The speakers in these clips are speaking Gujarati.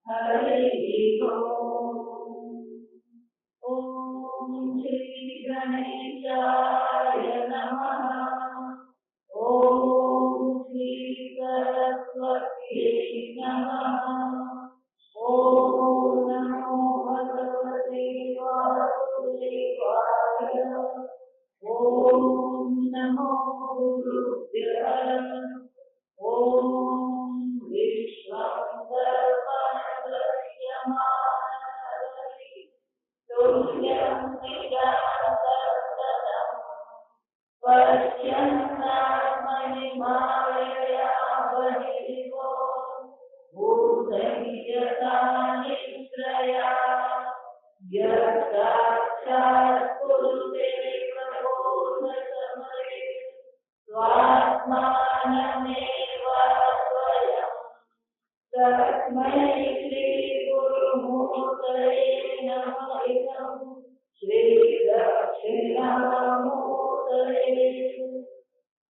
हरिः ओम श्री गणेशाय नमः। ओम श्री सरस्वती नमः। ओम नमो भगवते वासुदेवाय। ओम नमो गुरुभ्यः। ओम विश्वं दर्पणदृश्यमानहरि तुल्यं निजान्तर्गतं पश्यन्नात्मनिमायया बहिर्गो भूतैर्यथा निद्रया यत्साक्षात् कुरुते प्रबोधसमये स्वात्मानमेव स्वयं तस्मै श्री गुरुमूर्तये नमः। श्री दक्षिणामूर्तये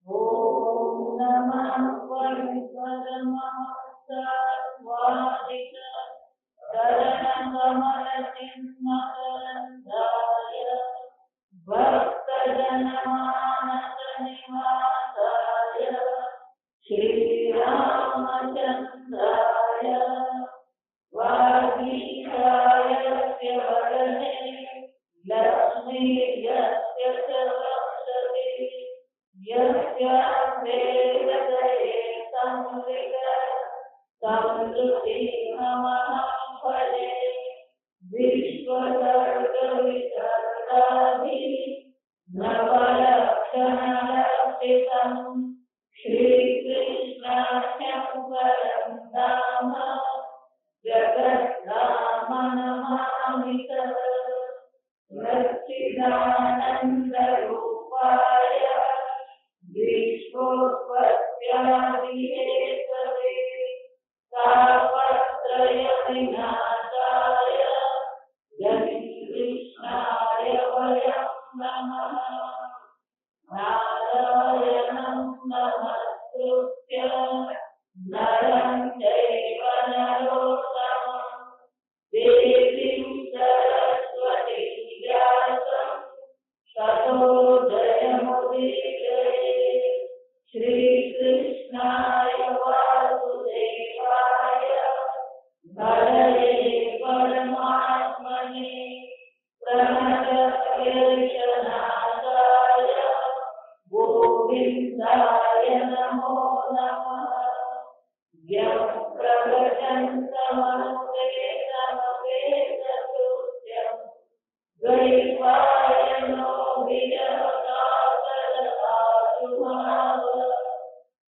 ओम नमः परमहंसात्वादित शरणकमलचिन्मकरन्दाय भक्तजनमानसनिवासाय श्रीरामचन्द्राय वागीशायस्य वदने लक्ष्मीर्यस्य च वक्षसि यस्यास्ते हृदये संवृतिमहं भजे। विश्वसर्गविसर्गाभिः नवलक्षणलक्षितं श्रीकृष्णाख्यं परं धाम जगद्धाम नमामि तत्। सच्चिदानन्दरूपाय विश्वोत्पत्त्यादिहेतवे तापत्रयविनाशाय जगन्कृष्णाय वयं नमः। नारायणं नमस्कृत्य नरं चैव नरोत्तमं देवीं सरस्वतीं व्यासं ततो जयमुदीरये। श्रीकृष्णाय वासुदेवाय हरये परमात्मने प्रणतक्लेशनाशाय गोविन्दाय नमो नमः। यं प्रभजन्तमनुपेतमपेतकृत्यं द्वैपायनो विरहकातरताजुभाव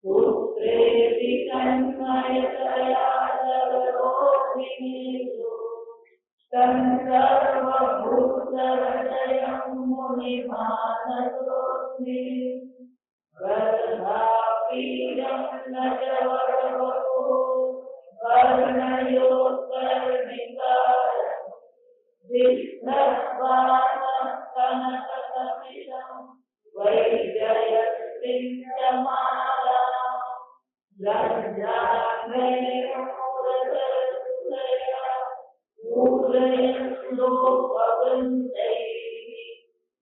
पुत्रेति तन्मयतया जगदोऽभिनेदु तं सर्वभूतहृदयं मुनिमानतोऽस्मि। वर्धापीडं न च वरवपुः वर्णयोत्कर्णिकारं विष्णुवामस्तनककपिशं वैजयन्तीं च मालां लज्जाग्रैर्मुरगर्भया पूजयन्लोकवृन्दैः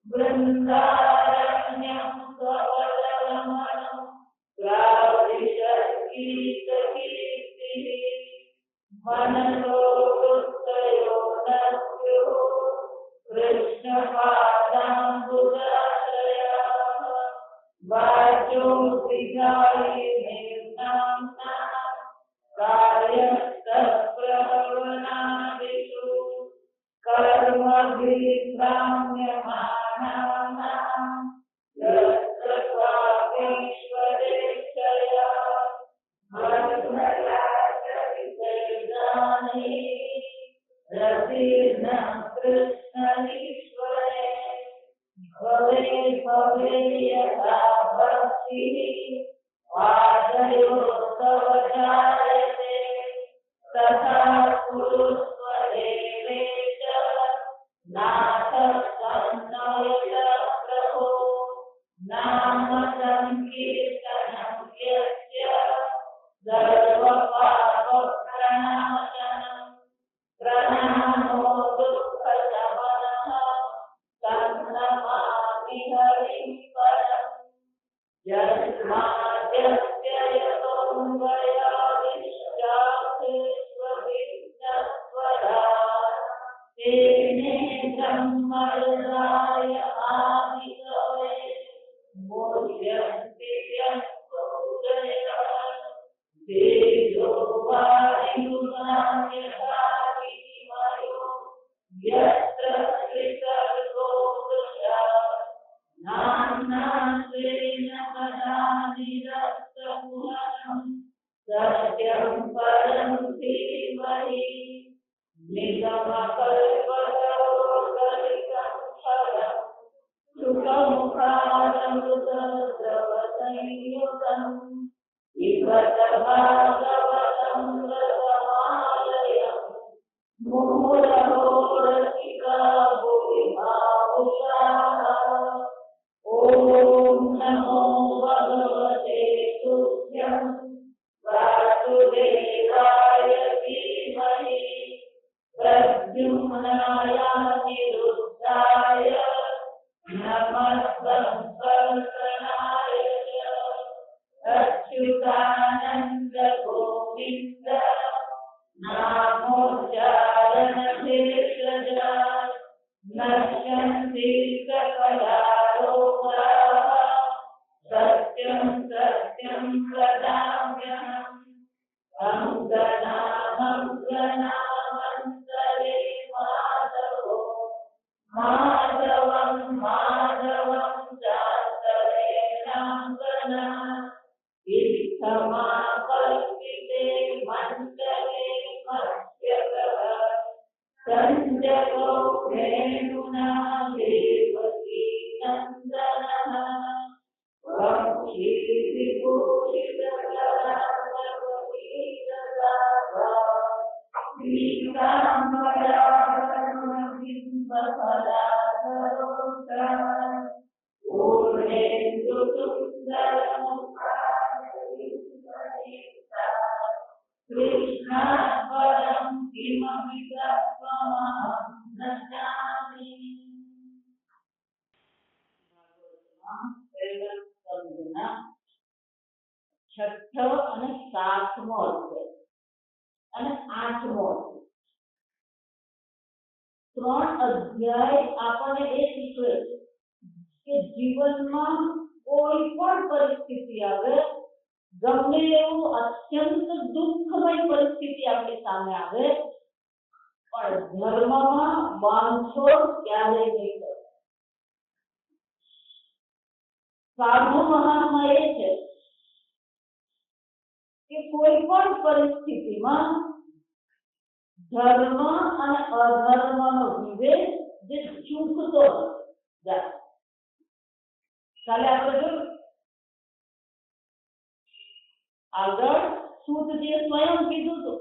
वृन्दारण्यं स्वपदरमणं प्राविशद्गीतकीर्तिः मनसो हृदयो नभ्यो कृष्णपादाम्बुजाश्रयाः वाचो विगायिनीर्नाम्ना कार्यस्तप्रवनादिषु कर्मभिर्भ्राम्यमाणानां यत्र स्वामीश्वरेच्छया मन्मयाचरितैर्दानैः रतिर्नः कृष्णईश्वरे भवे भवे यथा भक्तिः पादयोस्तव जायते तथा कुरुष्व देवेश नाथ सन्नयत प्रभो नाम ब्रह्मर्षाय आदिकवे मुह्यन्ति यत्सूरयः तेजो वायुर्नाय विनिमयो यत्र त्रिसर्गो दृशा नाम्नात्वेन पदानिरस्तपुरम् सत्यं परं धीमहि निगमकल्पतरोर्गलितं फलम् सुखमुखादमृतद्रवसंयुतम् पिबत भागवतं रसमालयम् मुहुरहो रसिका भुवि भावुकाः ॐ नमो भगवते तुभ्यं वासुदेवाय धीमहि प्रद्युम्नाय अनिरुद्धाय नमस्संवर्धनाय च अच्युतानन्द गोविन्द नामोच्चारणभेषज नश्यन्ति सकलारोगाः सत्यं सत्यं वदाम्यहम् अङ्गनामङ्गनामन्तरे माधवो माधवं माधवं चान्तरे नाङ्गना इत्थमाकल्पिते मण्डले मध्यगः सञ्जगो धेनुना देवकी नन्दनः कृष्णा परं किमपि तत्त्वमहं न जाने। છઠ્ઠો અને સાતમો અધ્યાય અને આઠમો ત્રણ અધ્યાય આપણને એ શીખવે છે કે જીવનમાં કોઈ પણ પરિસ્થિતિ આવે, ગમે એવું અત્યંત દુઃખમય પરિસ્થિતિ આપણી સામે આવે, પણ ધર્મમાં બાંધછોડ ક્યારેય નહીં કરે. સાધુ મહાત્મા એ છે કે કોઈ પણ પરિસ્થિતિમાં ધર્મ અને અધર્મનો વિવેક જે ચૂકતો જાય. કાલે આપણે જોયું આગળ સૂતજીએ સ્વયં કીધું હતું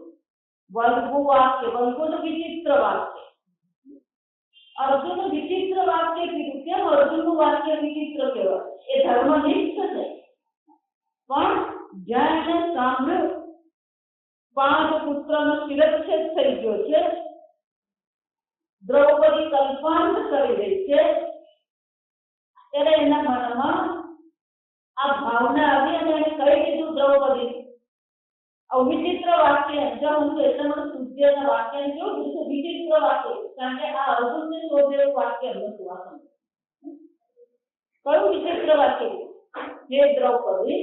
વલ્ગુ વાક્ય, વલ્ગુ તો વિચિત્ર વાક્ય. અર્જુન વિચિત્ર વાક્ય કીધું. કેમ અર્જુનનું વાક્ય વિચિત્ર કહેવાય? એ ધર્મનિષ્ઠ છે, પણ જ્યાં એને સાંભળ્યું 5 પુત્રનો શિરચ્છેદ થઈ ગયો છે, દ્રૌપદી કલ્પાંત કરી રહી છે, ત્યારે એના મનમાં આ ભાવના આવી અને એને કહી દીધું દ્રૌપદી વિચિત્ર વાક્ય. જો હું એટલે મને સૂર્યના વાક્ય કેવું વિચિત્ર વાક્ય, કારણ કે આ અર્જુનને શોધેલું વાક્ય નતું. આ કયું વિચિત્ર વાક્ય? હે દ્રૌપદી,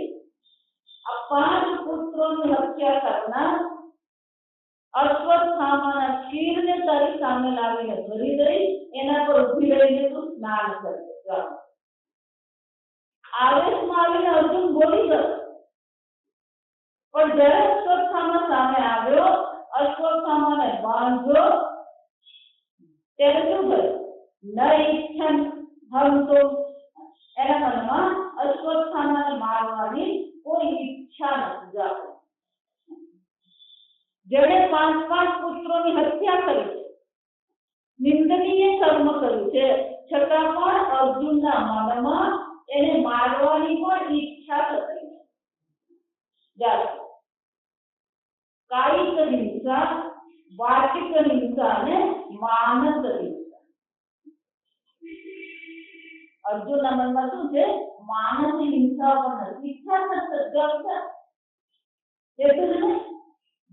આ 5 પુત્રોની હત્યા કરનાર અશ્વત્થામાના શિરને તારી સામે લાવીને ધરી દઈ, એના પર ઊભી રહીને તું સ્નાન કરજે. આવેશમાં આવીને અર્જુન બોલી ગયો, પણ જ્યારે અશ્વત્થામા સામે આવ્યો, અશ્વત્થામાને બાંધ્યો, ત્યારે શું થયું? ન ઈચ્છન હંતો, એના મનમાં અશ્વત્થામાને મારવાની કોઈ ઈચ્છા નથી જાગતી. જેણે 5 પુત્રોની હત્યા કરી છે, નિંદનીય કર્મ કર્યું છે, છતાં પણ અર્જુનના મનમાં એને મારવાની પણ ઈચ્છા થતી નથી. કાયિક હિંસા, વાચિક હિંસા અને માનસ હિંસા. અર્જુનના મનમાં શું છે? માનસ હિંસા પણ નથી, ઈચ્છા નથી. એટલું જ નહીં,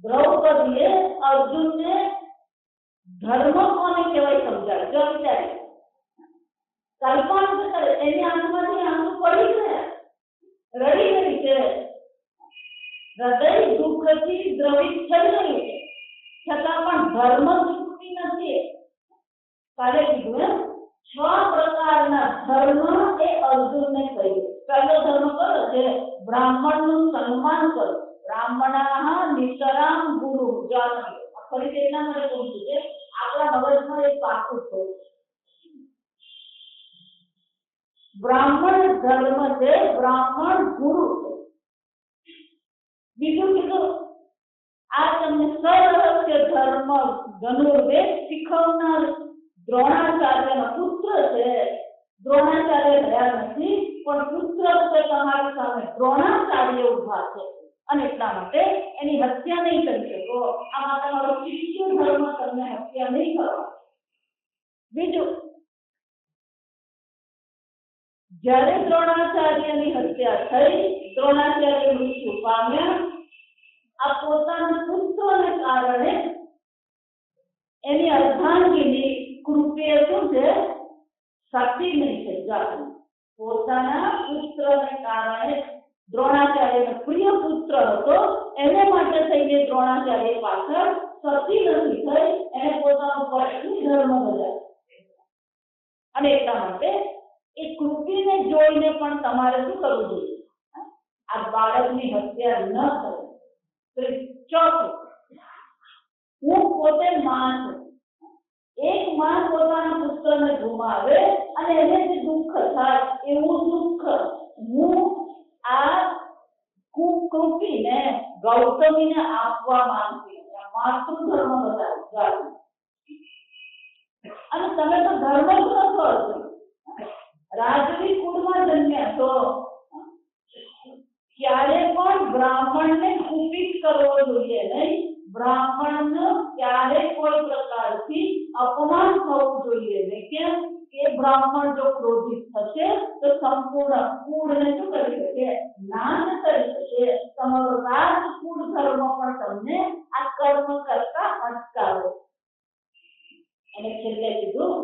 દ્રૌપદીએ અર્જુનને ધર્મ કોને કહેવાય સમજાવ્યું. અત્યારે કલ્પના કરે એની આંખમાંથી આંસુ પડી ગયા, રડી રહી છે, હૃદય દુઃખથી દ્રવિત થઈ રહ્યું છે, છતાં પણ ધર્મ તૂટતી નથી. કાલે કીધું 6 પ્રકારના ધર્મ એ અર્જુનને કહ્યું. પહેલો ધર્મ કયો છે? બ્રાહ્મણનું સન્માન કરો. બ્રાહ્મણાઃ નિતરામ ગુરુ જાનુ. ફરી એટલા માટે કહું છું કે આપણા મગજમાં એક પાકું થયું. બ્રાહ્મણ ધર્મ છે, બ્રાહ્મણ ગુરુ છે. બીજું કીધું આ તમને સર્વસ્ય ધર્મ ધનુર્વેદ શીખવનાર દ્રોણાચાર્યનો પુત્ર છે. દ્રોણાચાર્ય રહ્યા નથી, પણ પુત્ર રૂપે તમારી સામે દ્રોણાચાર્ય ઉભા છે અને એટલા માટે એની હત્યા નહીં કરી શકો. આમાં તમારો શિષ્ય ધર્મ તમને હત્યા નહીં કરવા. બીજું, જ્યારે દ્રોણાચાર્યની હત્યા થઈ, દ્રોણાચાર્ય મૃત્યુ પામ્યા, આ પોતાના પુત્રને કારણે એની અર્ધાંગીની કૃપે શું છે? સતી નહીં થઈ જાય. પોતાના પુત્રને કારણે દ્રોણાચાર્યનો પ્રિય પુત્ર હતો, એને માટે થઈને દ્રોણાચાર્ય પાછળ સતી નથી થઈ, એને પોતાનો પત્ની ધર્મ બજાવ્યો. અને એટલા માટે એ કૃતિને જોઈને પણ તમારે શું કરવું જોઈએ? આ બાળકની હત્યા ન કરવી. ચોથું, હું પોતે માં છું. એક માં પોતાના પુત્રને ગુમાવે અને એને જે દુઃખ થાય એવું દુઃખ હું આ કૃતિને ગૌતમીને આપવા માંગતી. માતૃધર્મ બતાવ્યું. અને તમે તો ધર્મ જ નથી. રાજવી કુળમાં જન્મ્યા છો, ક્યારે પણ બ્રાહ્મણને કુપિત કરવો જોઈએ નહીં. બ્રાહ્મણને ક્યારે કોઈ પ્રકારથી અપમાન થવું જોઈએ નહીં. કેમ કે બ્રાહ્મણ જો ક્રોધિત થશે તો સંપૂર્ણ કુળને શું કરી શકે? નાશ કરી શકે. તમારો રાજકુળ ધર્મ પણ તમને આ કર્મ કરતા અટકાવે. અને છેલ્લે કીધું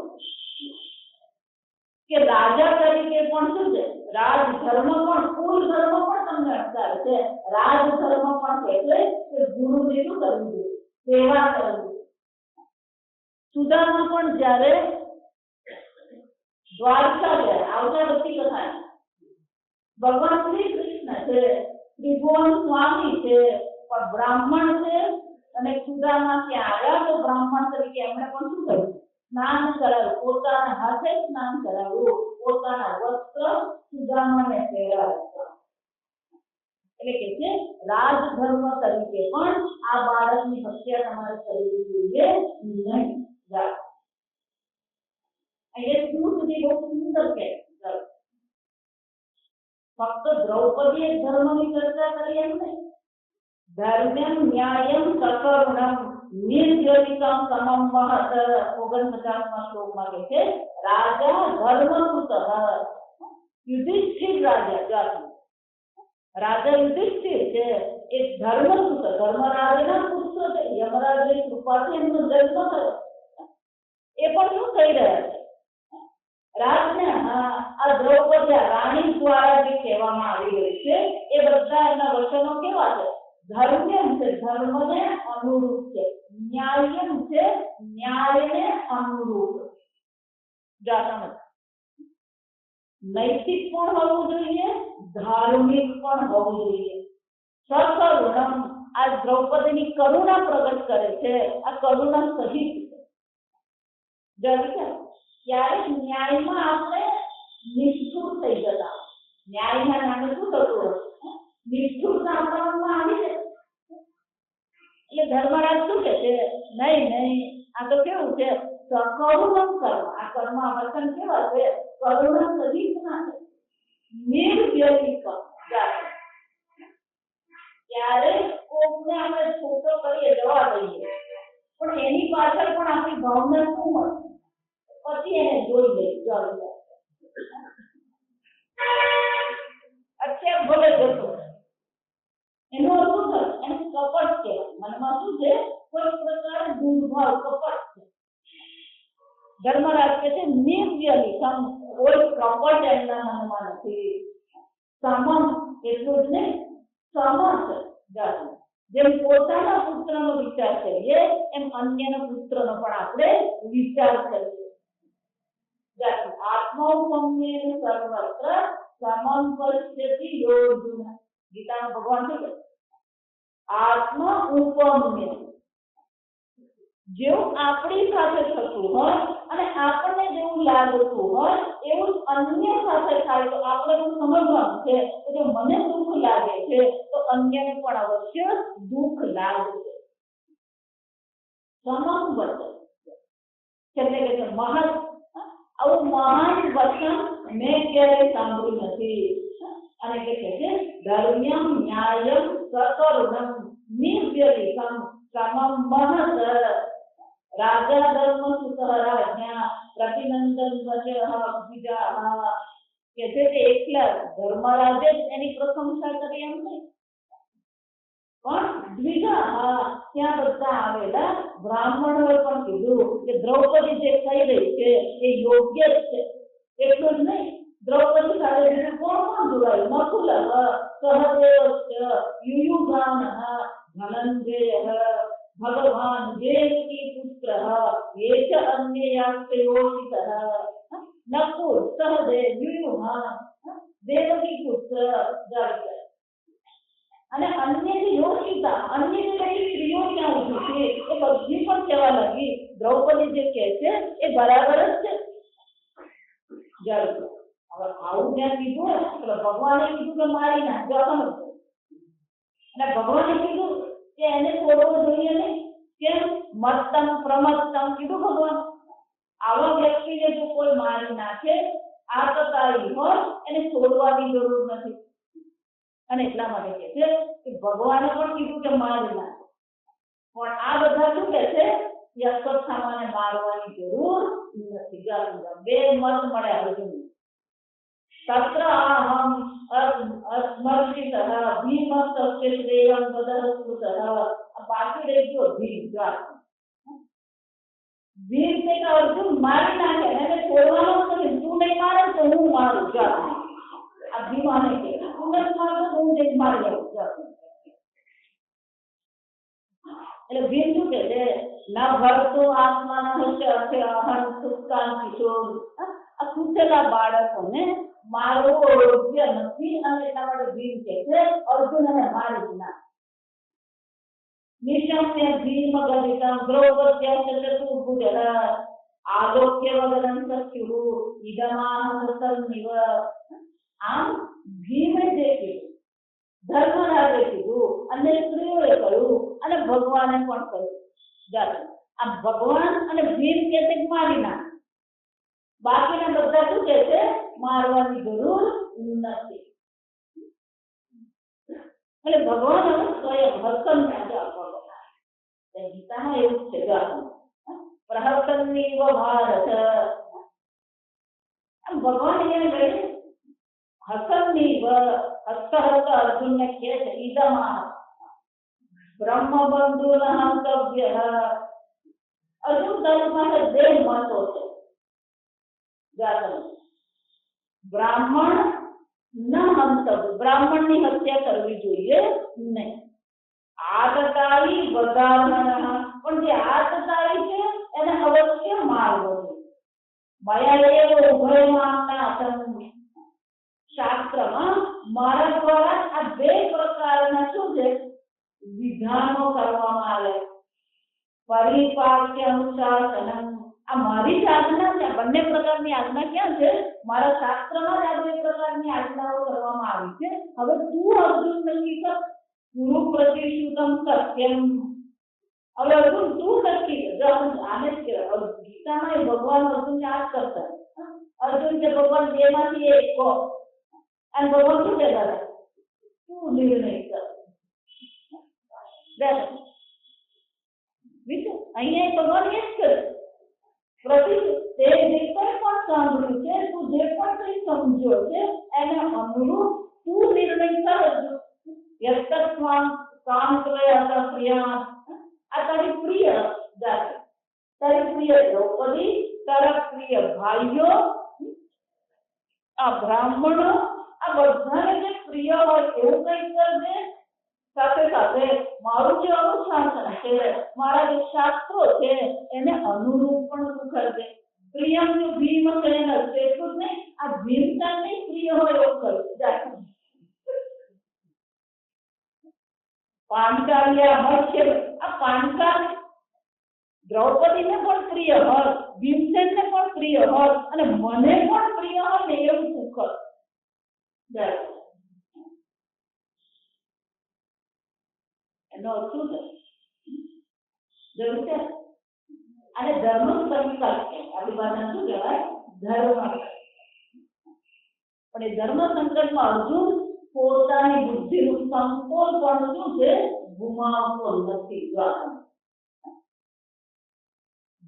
કે રાજા તરીકે પણ શું છે? રાજધર્મ પણ કુલ ધર્મ પણ તમને અટકાવે છે. રાજધર્મ પણ કહે છે કે ગુરુની શું કરવું જોઈએ? સેવા કરવી. સુદામા પણ જ્યારે દ્વારકા ગયા, આવતા વખતે કથા ભગવાન શ્રી કૃષ્ણ છે, ત્રિભુવન સ્વામી છે, પણ બ્રાહ્મણ છે. અને સુદામા ત્યાં આવ્યા તો બ્રાહ્મણ તરીકે એમણે પણ શું કર્યું? સ્નાન કરાવ્યું. પોતાના હાથે સ્નાન કરાવ્યું. પોતાના વસ્ત્ર સુદામાને પહેરાવ્યા. એટલે કે છે રાજધર્મ તરીકે પણ આ બાળકની હત્યા તમારે કરવી જોઈએ નહીં. અહીંયા શું સુધી બહુ સુંદર છે. ફક્ત દ્રૌપદીએ ધર્મની ચર્ચા કરી એમ નહીં. ધર્મ્યમ ન્યાયમ સકરુણમ નિર્જલિતમ સમમ મહત 49મા શ્લોકમાં કહે છે રાજા ધર્મસુત યુધિષ્ઠિર રાજા યુધિષ્ઠિર છે એ ધર્મસુત ધર્મરાજના પુત્ર છે. યમરાજની કૃપાથી એમનો જન્મ થયો. એ પણ શું થઈ રહ્યા છે? રાજને આ દ્રૌપદી રાણી દ્વારા જે કહેવામાં આવી રહી છે એ બધા એના વચનો કેવા છે? ધર્મ્યમ છે, ધર્મને અનુરૂપ છે. ન્યાયમ છે, ન્યાયને અનુરૂપ. નૈતિક પણ હોવું જોઈએ, ધાર્મિક પણ હોવું જોઈએ. સકરુણમ આ દ્રૌપદીની કરુણા પ્રગટ કરે છે. આ કરુણા સહિત છે. ક્યારેક ન્યાયમાં આપણે નિષ્ઠુર થઈ જતા. ન્યાયના નામે શું થતું? નિષ્ઠુરતા આપવામાં આવી છે. એટલે ધર્મરાજ શું કે છે? નહીં, આ તો કેવું છે? સકરુણમ કર્મ. આ કર્મ વચન કેવા છે? કરુણા સહિતના છે. નિર્વ્યતિક. ક્યારેક કોકને આપણે છોટો કરીએ, જવા દઈએ, પણ એની પાછળ પણ આપણી ભાવના શું હોય? પછી એને જોઈ લઈએ. અત્યારે ભલે જતો એનો અર્થ શું થાય? એને કપટ કહેવાય. મનમાં શું છે? કોઈ પ્રકારે દુર્ભાવ, કપટ છે. ધર્મરાજ કહે છે નિવ્યલિખમ, કોઈ કપટ એમના મનમાં નથી. સમમ એટલું જ નહીં, સમર્થ જાણવું. જેમ પોતાના પુત્રનો વિચાર કરીએ એમ અન્યના પુત્રનો પણ આપણે વિચાર કરીએ. આત્મૌપમ્યેન સર્વત્ર સમમ પશ્યતિ યો અર્જુન. ગીતામાં ભગવાન શું કહે? આત્મ ઉપમ્ય, જેવું આપણી સાથે થતું હોય અને આપણને જેવું લાગતું હોય એવું અન્ય સાથે થાય તો આપણે એવું સમજવાનું છે કે જો મને દુઃખ લાગે છે તો અન્યને પણ અવશ્ય દુઃખ લાગશે. સમમ વચન એટલે કે મહાન, આવું મહાન વચન મેં ક્યારેય સાંભળ્યું નથી. અને કે છે ધર્મ્યમ ન્યાયમ સકરુણમ નિવ્યલિખમ સમમ મહત રાજા ધર્મ સુતઃ રાજ્ઞા પ્રતિનંદન વચઃ બીજા. કે છે કે એકલા ધર્મરાજે જ એની પ્રશંસા કરી એમ નહીં, પણ દ્વિજા ત્યાં બધા આવેલા બ્રાહ્મણોએ પણ કીધું કે દ્રૌપદી જે કહી રહી છે એ યોગ્ય જ છે. એટલું જ નહીં, દ્રૌપદી સાથે બીજું કોણ કોણ જોડાયું? નકુલ, સહદેવ, યુયુધાન, ધનંજય, ભગવાન દેવકી પુત્ર, ये च अन्ययास्त्रयोषितः. नकुल, सहदेव, युयुधान, देवकी पुत्र અને અન્ય જે યોષિતા, અન્ય જે બધી સ્ત્રીઓ ત્યાં ઉભી છે એ બધી પણ કહેવા લાગી દ્રૌપદી જે કહે છે એ બરાબર જ છે. હવે આવું ત્યાં કીધું એટલે ભગવાને કીધું કે મારી નાખજો, અને ભગવાને કીધું કે એને છોડવો જોઈએ નહીં. કેમ? મત્તમ પ્રમત્તમ કીધું ભગવાન. આવા વ્યક્તિને જો કોઈ મારી નાખે આતતાઈ હોય એને છોડવાની જરૂર નથી. અને એટલા માટે કહે છે કે ભગવાને પણ કીધું કે મારી નાખો, પણ આ બધા શું કહે છે કે અશ્વત્થામાને મારવાની જરૂર નથી. બે મત મળ્યા અર્જુન. તત્ર અહમ અસ્મર્ષિતઃ ભીમસ્ય શ્રેયં વદઃ. બાકી રહી ગયો ભીમ. ભીમ કે અર્જુન મારી નાખે એને છોડવાનો નથી. તું નહીં મારે તો હું મારું. આ ભીમાને કે તું નથી મારતો તો હું જઈને મારી લઉં. એટલે ભીમ શું કે છે? ન ભરતો આત્માન અહમ સુકાન કિશોર. આ સૂચેલા બાળકોને મારવો યોગ્ય નથી અને એટલા માટે ભીમ કે છે અર્જુન એને મારી જ નાખ. નિશમ્ય ભીમ ગદિતં દ્રૌપદ્યસ્ય ચતુર્ભુજઃ આલોક્ય વદनं સખ્યુઃ ઇદમાહસન્નિવ. આમ ભીમે જે કીધું, ધર્મરાજે કીધું, અને સ્ત્રીઓએ કહ્યું અને ભગવાને પણ કહ્યું. આ ભગવાન અને ભીમ કે છે મારી નાખ, બાકીના બધા શું કે છે? મારવાની જરૂર નથી. એટલે ભગવાન હવે સ્વયં હર્ષન આપવા. ગીતામાં એવું છે પ્રહર્ષન્નિવ ભારત. ભગવાન અહીંયા કહે હર્ષન્નિવ હસતા હસતા અર્જુનને કહે છે ઈદમા બ્રહ્મબંધુન હંતવ્ય. અર્જુન તારી પાસે બે મતો છે. બ્રાહ્મણ ન હંતવ્ય, બ્રાહ્મણની હત્યા કરવી જોઈએ નહીં. આતતાઈ વધારણા, પણ જે આતતાઈ છે એને અવશ્ય મારવો જોઈએ. મયા એવો ઉભયમાં શાસ્ત્રમાં મારા દ્વારા આ બે પ્રકારના શું છે વિધાનો કરવામાં આવે. પરિપાક્ય અનુશાસનમ, આ મારી જ આજ્ઞા છે. બંને પ્રકારની આજ્ઞા ક્યાં છે? મારા શાસ્ત્રમાં જ આ બે પ્રકારની આજ્ઞાઓ કરવામાં આવી છે. હવે તું અર્જુન નક્કી કર. ગુરુ પ્રતિશ્રુતમ સત્યમ. હવે અર્જુન તું નક્કી કર. આને જ કહેવાય ગીતામાં ભગવાન અર્જુનને આ જ કરતા. અર્જુન કે ભગવાન બેમાંથી એક કહો. અને ભગવાન શું કહેતા હતા? તું નિર્ણય કર. અહીંયા ભગવાન એ જ કરે. તે જે કંઈ પણ સાંભળ્યું છે, તું જે પણ કંઈ સમજ્યો છે એને અનુરૂપ તું નિર્ણય કરજો. યસ્તસ્માં પ્રિયા. આ તારી પ્રિય જાતિ, તારી પ્રિય દ્રૌપદી તારા પ્રિય ભાઈઓ, આ બ્રાહ્મણો, આ બધાને જે પ્રિય હોય એવું કંઈક કરજે. સાથે સાથે મારું જે અનુશાસન છે, મારા જે શાસ્ત્રો છે એને અનુરૂપ પણ તું કરજે. પ્રિયમ જો ભીમ સેન એટલું જ નહીં, આ ભીમસેનને પ્રિય હોય એવું કરજે. પાંચાલ્યા મત્સ્ય, આ પાંચાલ દ્રૌપદીને પણ પ્રિય હોય, ભીમસેનને પણ પ્રિય હોય અને મને પણ પ્રિય હોય ને એવું તું કર. એનો અર્થ શું છે? જરૂર છે. અને ધર્મ સંકલ્પ આપણી ભાષામાં શું કહેવાય? ધર્મ. પણ એ ધર્મ સંકલ્પમાં અર્જુન પોતાની બુદ્ધિનું સંકોચ પણ શું છે? ગુમાવતો નથી.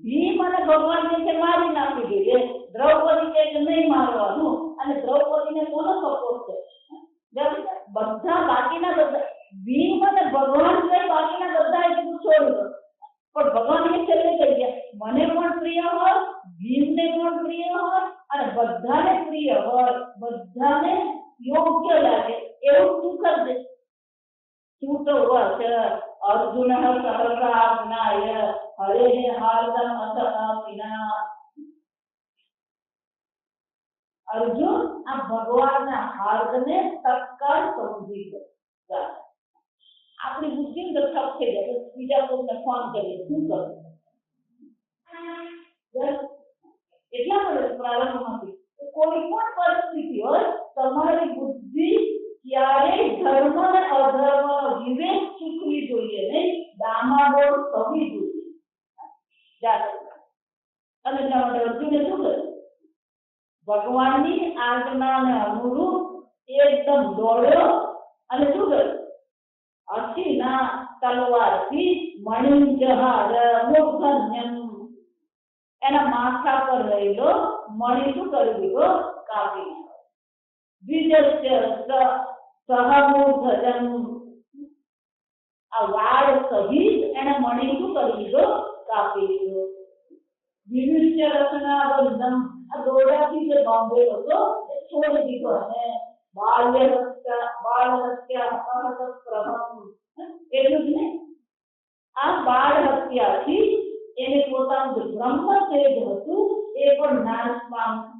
ભીમ અને ભગવાન જે મારી નાખી દીધે, દ્રૌપદી કે નહીં મારવાનું, અને દ્રૌપદીને કોનો સપોર્ટ છે? બધા બાકીના બધા ભીમ અને ભગવાન સિવાય બાકીના બધા એટલું છોડી દો. પણ ભગવાન એ છેલ્લે કહી ગયા મને પણ પ્રિય હોય, ભીમને પણ પ્રિય હોય અને બધાને પ્રિય હોય, બધાને યોગ્ય લાગે એવું તું કરજે. તું તો વચ અર્જુન સહસ્રાજ્ઞાય હરે હાર્દમ અસહપિના. અર્જુન આ ભગવાનના હાર્દને તત્કાળ સમજી ગયો. આપણી બુદ્ધિ ઠપ થઈ જાય, બીજા કોઈને ફોન કરીએ શું કરું? એટલા માટે પ્રારંભમાંથી કોઈ પણ પરિસ્થિતિ હોય, તમારી બુદ્ધિ ક્યારેય ધર્મ અને અધર્મનો વિવેક ચૂકવી જોઈએ નહીં, ડામાડોળ થવી જોઈએ. અને એટલા માટે અર્જુને શું કર્યું? ભગવાનની આજ્ઞાને અનુરૂપ એકદમ દોડ્યો અને શું કર્યું? અસીના તલવારથી મણિજહાર મૂર્ધન્યમ, એના માથા પર રહેલો મણિ શું કરી દીધો? કાપી નાખ્યો. દ્વિજસ્ય સહમૂર્ધજમ, આ વાળ સહિત એને મણિ શું કરી દીધો? કાપી દીધો. વિવિષ્ય રચના બંધમ, આ દોરડાથી જે બાંધેલો હતો એ છોડી દીધો અને બાળ હત્યા એટલું જ નહીં, આ બાળ હત્યાથી એને પોતાનું જે બ્રહ્મ તેજ હતું એ પણ નાશ પામ્યું.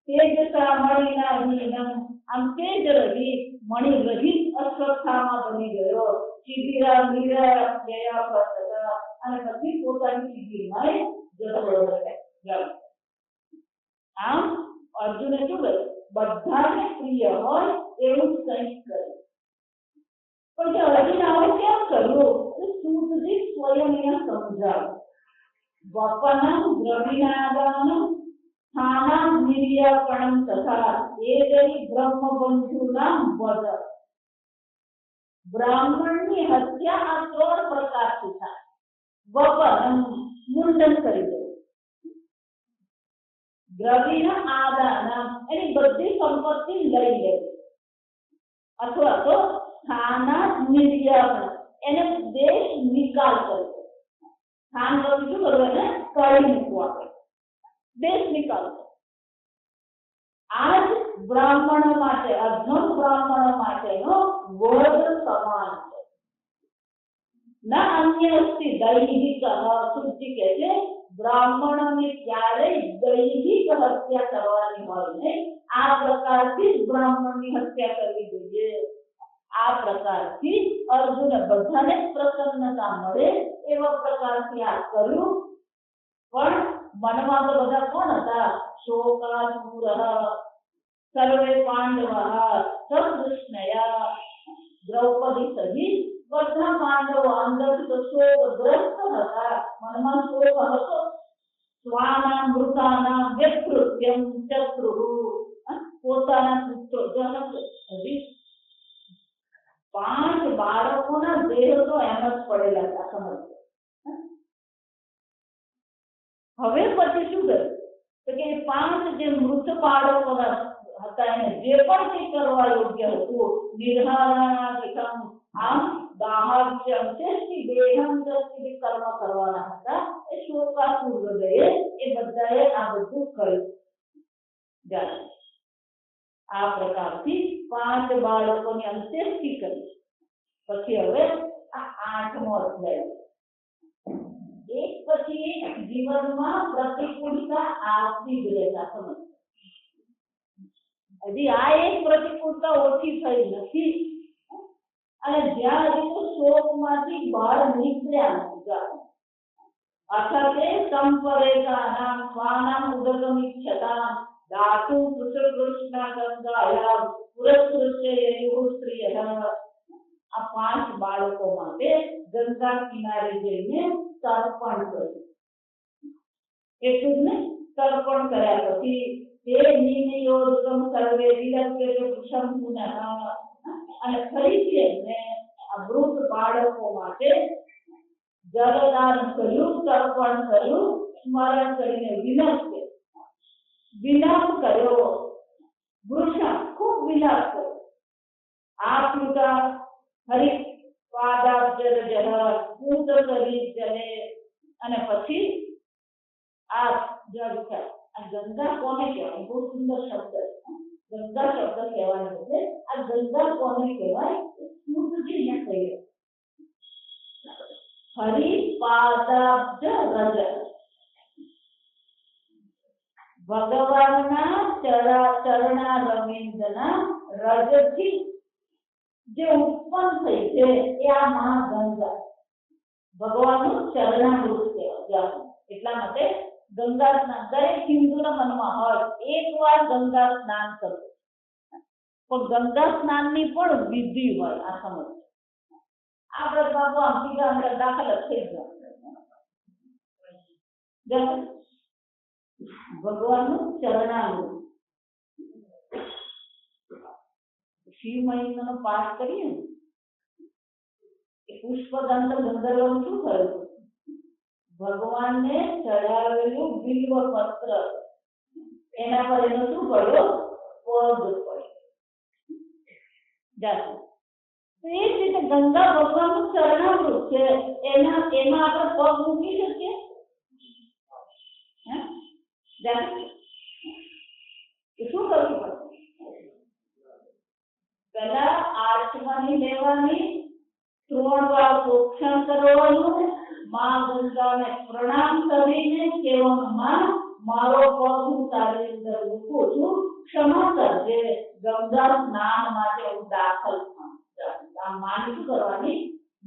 તેજ મણિના હીનમ, આમ તેજ રહિત મણિ રહિત અશ્વત્થામા બની ગયો. શિબિરા મીરા ગયા અને પછી પોતાની શિબિરમાં જતો રહ્યો. આમ અર્જુને શું કર્યું? બધાને પ્રિય હોય એવું કંઈક કર્યું. પણ કે અર્જુન આવું કેમ કર્યું? સૂતજી સ્વયં સમજાવ્યું. વપનમ દ્રવિણાદાનમ સ્થાનમ નિર્યાપણમ તથા એજરી બ્રહ્મબંધુનામ વદ. બ્રાહ્મણની હત્યા આ 3 પ્રકારથી થાય. વપનમ મુંડન કરી દે, દ્રવિણ આદાનમ એની બધી સંપત્તિ લઈ લે, અથવા તો સ્થાના નિર્યાપણ એને દેશ નિકાલ કરે. સ્થાન શું કરવું? એને કરી મૂકવા, દેશ નિકાલ. આ જ બ્રાહ્મણો માટે, અધમ બ્રાહ્મણો માટેનો વધ સમાન છે. ના અન્ય અસ્તિ દૈહિક, સૂચિ કહે છે બ્રાહ્મણોને ક્યારેય દૈહિક હત્યા કરવાની હોય નહીં. આ પ્રકારથી જ બ્રાહ્મણની હત્યા કરવી જોઈએ. આ પ્રકારથી અર્જુને બધાને પ્રસન્નતા મળે એવા પ્રકારથી આ કર્યું. પણ મનમાં તો બધા કોણ હતા? શોકાતુરઃ સર્વે પાંડવાઃ સકૃષ્ણયા. દ્રૌપદી સહિત બધા પાંડવો અંદરથી તો શોકગ્રસ્ત હતા, મનમાં શોક હતો. સ્વાનામ મૃતાનામ વ્યકૃત્યમ ચક્રુઃ, પોતાના પુત્રો હજી 5 બાળકોના દેહ તો એમ જ પડેલા હતા. સમજ. હવે પછી શું કર્યું? તો કે 5 જે મૃત બાળકો હતા એને જે પણ કંઈ કરવા યોગ્ય હતું, નિર્હારાણાધિકમ, આમ દાહાર્ય અંત્યેષ્ટિ દેહમ કર્મ કરવાના હતા એ શોકાતુર હૃદયે એ બધાએ આ બધું કર્યું. જાણે આ પ્રકારથી 5 બાળકોની અંત્યેષ્ટિ કરી. પછી હવે આ 8મો અધ્યાય. એક પછી એક જીવનમાં પ્રતિકૂળતા આવતી જ રહેતા. સમજ, હજી આ એક પ્રતિકૂળતા ઓછી થઈ નથી અને જ્યાં હજી તો શોકમાંથી બહાર નીકળ્યા નથી. અથતે સંપરેકાનામ સ્વાનામ ઉદગમિચ્છતામ દાતુ કૃષ્ણ ગંગાયામ પુરસ્કૃત્ય યયુઃ સ્ત્રીયઃ. આ 5 બાળકો માટે ગંગા કિનારે જઈને તર્પણ કર્યું. એટલું જ ને, તર્પણ કર્યા પછી તે નિનયોદકમ સર્વે વિલપ્યતે પુરુષમ પુનઃ. અને ફરીથી એમને આ વૃદ્ધ બાળકો માટે જલદાન કર્યું, તર્પણ કર્યું, સ્મરણ કરીને વિલાપ કર્યો. વૃષા ખૂબ વિલાપ કર્યો. આપ્લુતા હરિ પાદાબ્જરજઃ પૂત કરી જલે. અને પછી આ જળ છે. આ ગંગા કોને કહેવાય? બહુ સુંદર શબ્દ. ગંગા શબ્દ કહેવાને બદલે આ ગંગા કોને કહેવાય? પૂતજી ને કહીએ. હરિ પાદાબ્જ રજ, ભગવાનના ચરણારવિંદના રજથી જે ઉત્પન્ન થઈ છે એ આ મા ગંગા ભગવાનનું ચરણામૃત કહેવાય. એટલા માટે ગંગા સ્નાન દરેક હિન્દુના મનમાં હોય એકવાર ગંગા સ્નાન કરવું. પણ ગંગા સ્નાનની પણ વિધિ હોય. આ સમજ, આપણે બાબુ આમ સીધા અંદર દાખલ થઈ ગયા. ભગવાનનું ચરણામૃત શિવ મહિમાનો પાઠ કરીએ ને એ પુષ્પદંત ગંધર્વનું શું થયું? ભગવાનને ચડાવેલું બિલ્વ પત્ર એના પર એનો શું પડ્યો? પગ પડ્યો. તો એ જ રીતે ગંગા ભગવાનનું ચરણામૃત છે. એમાં આપણે પગ મૂકી શકીએ? શું કરવું પડે? પહેલા આચમની લેવાની, 3 વાર પ્રોક્ષણ કરવાનું, મા ગંગાને પ્રણામ કરીને કહેવાનું, માં મારો પગ હું તારી અંદર મૂકું છું, ક્ષમા કરજે. ગંગા સ્નાન માટે હું દાખલ છું. આ માને શું કરવાની?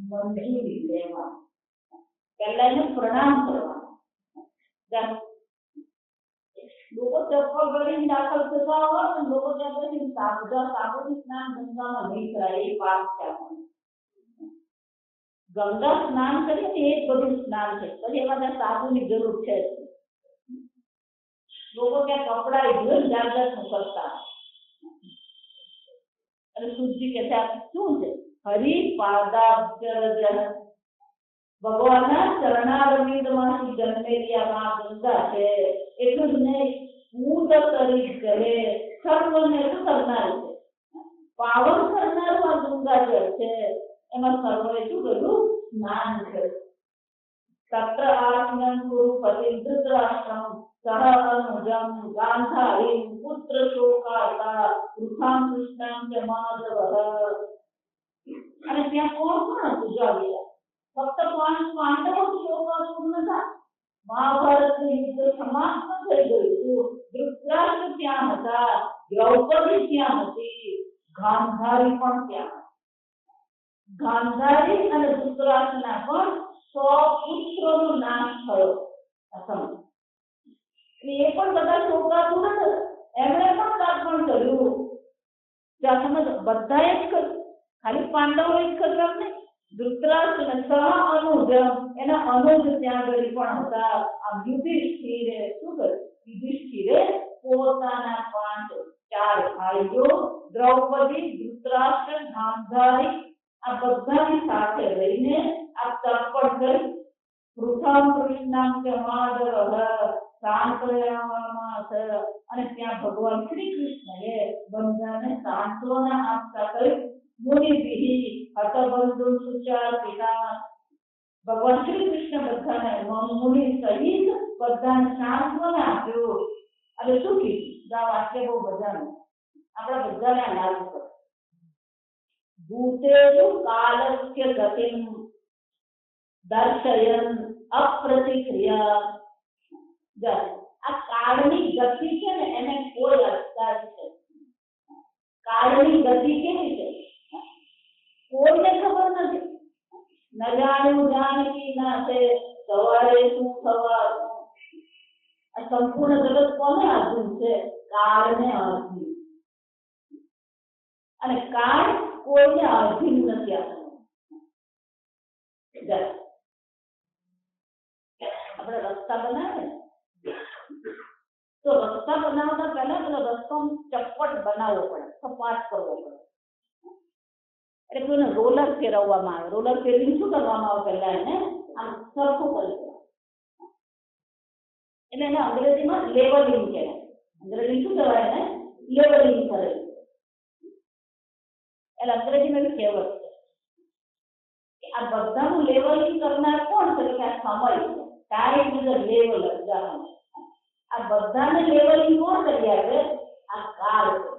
મંજૂરી લેવાની. પહેલા એને પ્રણામ કરવાનું. લોકો ચપ્પલ કરીને દાખલ થતા હોય તો લોકો ત્યાં પછી સાબુથી સ્નાન ગંગામાં નહીં કરાય. એ પાપ છે. ગંગા સ્નાન કરીએ ને એ જ બધું સ્નાન છે. પછી એમાં ત્યાં સાબુની જરૂર છે. લોકો ત્યાં કપડા ધોઈને જાતનું કરતા. અને સુજી કે શું છે? હરિ પાદાબ્જરજ, ભગવાનના ચરણારવિંદમાંથી જન્મેલી આ મા ગંગા છે. એટલું જ નહીં, પૂત કરી જલે, સર્વને શું કરનાર છે? પાવન કરનારું આ ગંગાજળ છે. એમાં સર્વએ શું કર્યું? સ્નાન કર્યું. તત્ર આત્મન ગુરુ પતિ ધૃતરાષ્ટ્રમ સહ અનુજમ ગાંધારી પુત્ર શોકાતા વૃથામ કૃષ્ણામ ચ માધવ. અને ત્યાં કોણ હતું? જાવ્યા ફક્ત 5 પાંડવો શોકાતુર નતા. મહાભારતનું યુદ્ધ સમાપ્ત થઈ ગયું. ધૃતરાષ્ટ્ર ત્યાં હતા, દ્રૌપદી ત્યાં હતી, ગાંધારી પણ ત્યાં. ગાંધારી અને ધૃતરાષ્ટ્રના પણ 100 પુત્રોનો નાશ થયો. એ પણ બધા શોકાતુર હતા. એમણે પણ તર્પણ કર્યું. બધાએ જ કર્યું, ખાલી પાંડવો જ કર્યું નહીં. ધૃતરાષ્ટ્ર સહ અનુજમ, એના અનુજ ત્યાં આગળ પણ હતા. આ યુધિષ્ઠિરે શું કર્યું? યુધિષ્ઠિરે પોતાના 4 ભાઈઓ દ્રૌપદી, ધૃતરાષ્ટ્ર, ગાંધારી આ બધાની સાથે રહીને આ તર્પણ કરી. વૃથામ કૃષ્ણામ ચ માધવ સાંત્વયામાસ. અને ત્યાં ભગવાન શ્રી કૃષ્ણએ બધાને સાંત્વના આપતા કહ્યું, મુનિભિઃ હતબંધુ સુચાર્પિતા. ભગવાન શ્રી કૃષ્ણ બધાને મુનિ સહિત બધાને સાંત્વના આપ્યું અને શું કીધું? આ વાક્ય બહુ મજાનું, આપણા બધાને લાગુ પડે. ભૂતેષુ કાલસ્ય ગતિમ દર્શયન અપ્રતિક્રિયા. આ કાળની ગતિ છે ને એને કોઈ અટકાવી છે. કાળની ગતિ કેવી છે કોઈને ખબર નથી. ન જાણ્યું જાણકી ના છે સવારે શું થવાનું. આ સંપૂર્ણ જગત કોને આધીન છે? કાળને આધીન. અને કાળ કોઈને આધીન નથી આપણું. આપણે રસ્તા બનાવે તો રસ્તા બનાવતા પહેલા પેલો રસ્તો ચપટ બનાવવો પડે, સપાટ કરવો પડે. એટલે કોઈને રોલર ફેરવવામાં આવે. રોલર ફેરવીને શું કરવામાં આવે? પહેલા એને આમ સરખું કરી દેવાનું. એટલે એને અંગ્રેજીમાં લેવલિંગ કહેવાય. અંગ્રેજી શું કહેવાય? એને લેવલિંગ કરે. એટલે અંગ્રેજીમાં એવી કહેવત છે કે આ બધાનું લેવલિંગ કરનાર કોણ છે? કે આ સમય છે. Time is a leveller. આ બધાને લેવલિંગ કોણ કરી આપે? આ કાળ છે.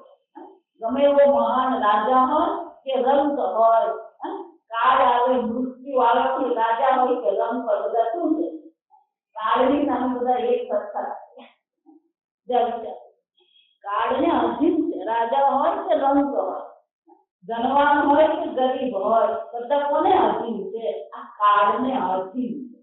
ગમે એવો મહાન રાજા હોય કે રંક હોય, કાળ આવે, મૃત્યુ આવે, કોઈ રાજા હોય કે રંક હોય, બધા શું છે? કાળની સામે બધા એક સરખા. કાળને અધીન છે. રાજા હોય કે રંક હોય, ધનવાન હોય કે ગરીબ હોય, બધા કોને અધીન છે? આ કાળને અધીન છે.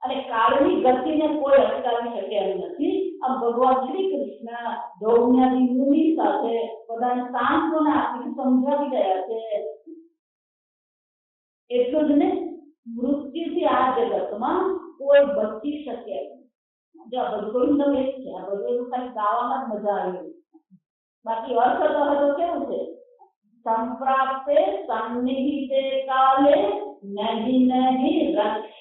અને કાળની ગતિને કોઈ અટકાવી શકે એમ નથી. આમ ભગવાન શ્રી કૃષ્ણ ધૌમ્યાદી મુનિ સાથે બધાને સાંત્વના આપીને સમજાવી રહ્યા છે. એટલું જ ને, મૃત્યુથી આ જગતમાં કોઈ બચી શકે એમ. જો આ બધું એ જ છે. આ બધું ખાલી ગાવામાં જ મજા આવી. બાકી અર્થ તો હવે કેવું છે? સંપ્રાપ્તે સન્નિહિતે કાલે નહિ નહિ રક્ષ.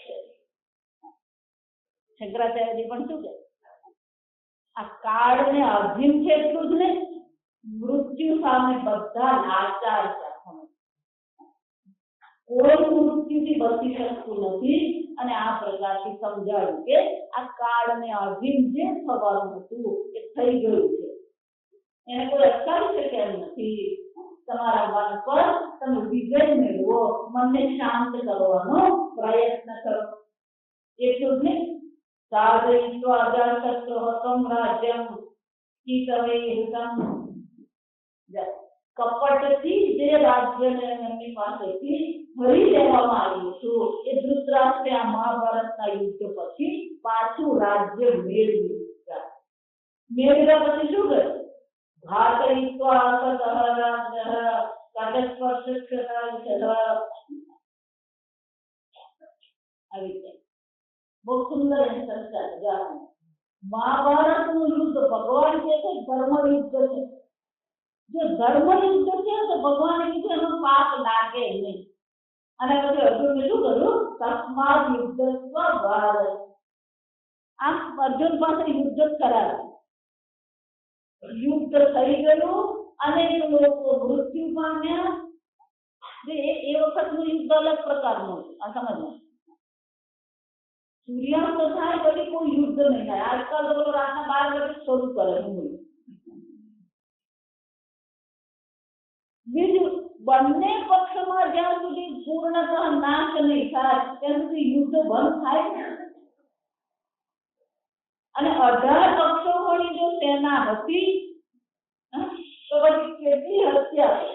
શંકરાચાર્યજી પણ શું કે આ કાળને અધીન છે. એટલું જ ને, મૃત્યુ સામે બધા લાચાર છે. કોઈ મૃત્યુથી બચી શકતું નથી. અને આ પ્રકારથી સમજાવ્યું કે આ કાળને અધીન જે થવાનું હતું એ થઈ ગયું છે. એને કોઈ અટકાવી શકે એમ નથી. તમારા મન પર તમે વિજય મેળવો, મનને શાંત કરવાનો પ્રયત્ન કરો. એટલું જ નહીં, સાધયિત્વા અજાતશત્રુઃ સામ્રાજ્યમ હિતવૈહિતમ. કપટથી જે રાજ્યને એમની પાસેથી ભરી લેવામાં આવ્યું હતું, એ ધૃતરાષ્ટ્રે આ મહાભારતના યુદ્ધ પછી પાછું રાજ્ય મેળવ્યા. મેળવ્યા પછી શું કર્યું? ઘાતયિત્વા અસતઃ રાજ્યઃ કાચસ્પર્શક્ષતઃ. આવી રીતે બહુ સુંદર સંસ્કાર છે. મહાભારતનું યુદ્ધ ભગવાન કહે છે ધર્મ યુદ્ધ છે. જો ધર્મ યુદ્ધ છે તો ભગવાને કીધું એનો પાપ લાગે નહીં. અને પછી અર્જુને શું કર્યું? તસ્માદ યુદ્ધસ્વ ભારત. આમ અર્જુન પાસે યુદ્ધ જ કરાવ્યું. યુદ્ધ થઈ ગયું, અનેક લોકો મૃત્યુ પામ્યા. એ વખતનું યુદ્ધ અલગ પ્રકારનું છે. આ સમજવું. સૂર્યાસ્ત થાય પછી કોઈ યુદ્ધ નહીં થાય. આજકાલ તો રાતના 12 વાગે શરૂ કરે. બીજું, બંને પક્ષમાં જ્યાં સુધી પૂર્ણતઃ નાશ નહીં થાય ત્યાં સુધી યુદ્ધ બંધ થાય ને. અને 18 પક્ષોની જો સેના હતી તો પછી કેટલી હત્યા છે.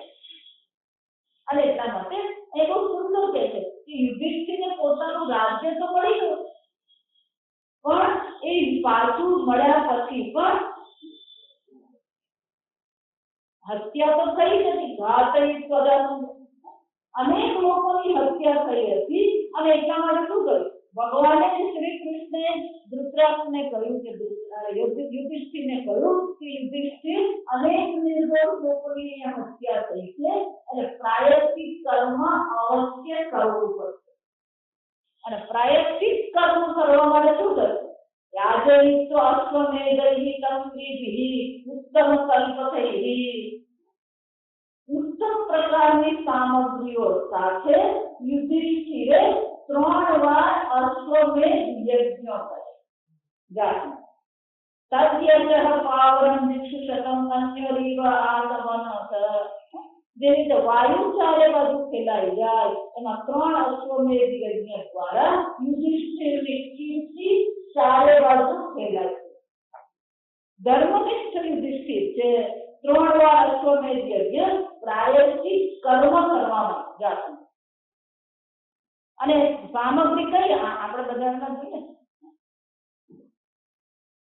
અને એટલા માટે એ બહુ સુંદર કહે છે કે યુધિષ્ઠિરને પોતાનું રાજ્ય તો મળી ગયું, પણ એ પાછું મળ્યા પછી પણ હત્યા તો થઈ જ હતી. ઘાતયિત્વા અનેક લોકોની હત્યા થઈ હતી. અને એટલા માટે શું કર્યું? ભગવાને શ્રી કૃષ્ણે ધૃતરાષ્ટ્રને કહ્યું કે યુધિષ્ઠિરને કહ્યું કે યુધિષ્ઠિર, અનેક નિર્દોષ લોકોની હત્યા થઈ છે, એટલે પ્રાયશ્ચિત કર્મ અવશ્ય કરવું પડશે. અને પ્રાયશ્ચિત કર્મ કરવા માટે શું કર્યું? યાજયિત્વ અશ્વમેધૈઃ તંત્રીભિઃ ઉત્તમ કલ્પતૈઃ. ઉત્તમ પ્રકારની સામગ્રીઓ સાથે યુધિષ્ઠિરે 3 વાર અશ્વમેધ યજ્ઞ કરે. જાણે તદ્યતઃ પાવરમ દિક્ષુશતમ અન્યરીવ આસવનત. જે રીતે વાયુ ચારે બાજુ ફેલાઈ જાય એમાં 3 અશ્વમેધ યજ્ઞ દ્વારા યુધિષ્ઠિરની કીર્તિ ચારે બાજુ ફેલાય. ધર્મનિષ્ઠ યુધિષ્ઠિર છે 3 વાર અશ્વમેધ યજ્ઞ પ્રાયશ્ચિત કર્મ કરવામાં જાતું. અને સામગ્રી કઈ આપણે બધામાં જોઈએ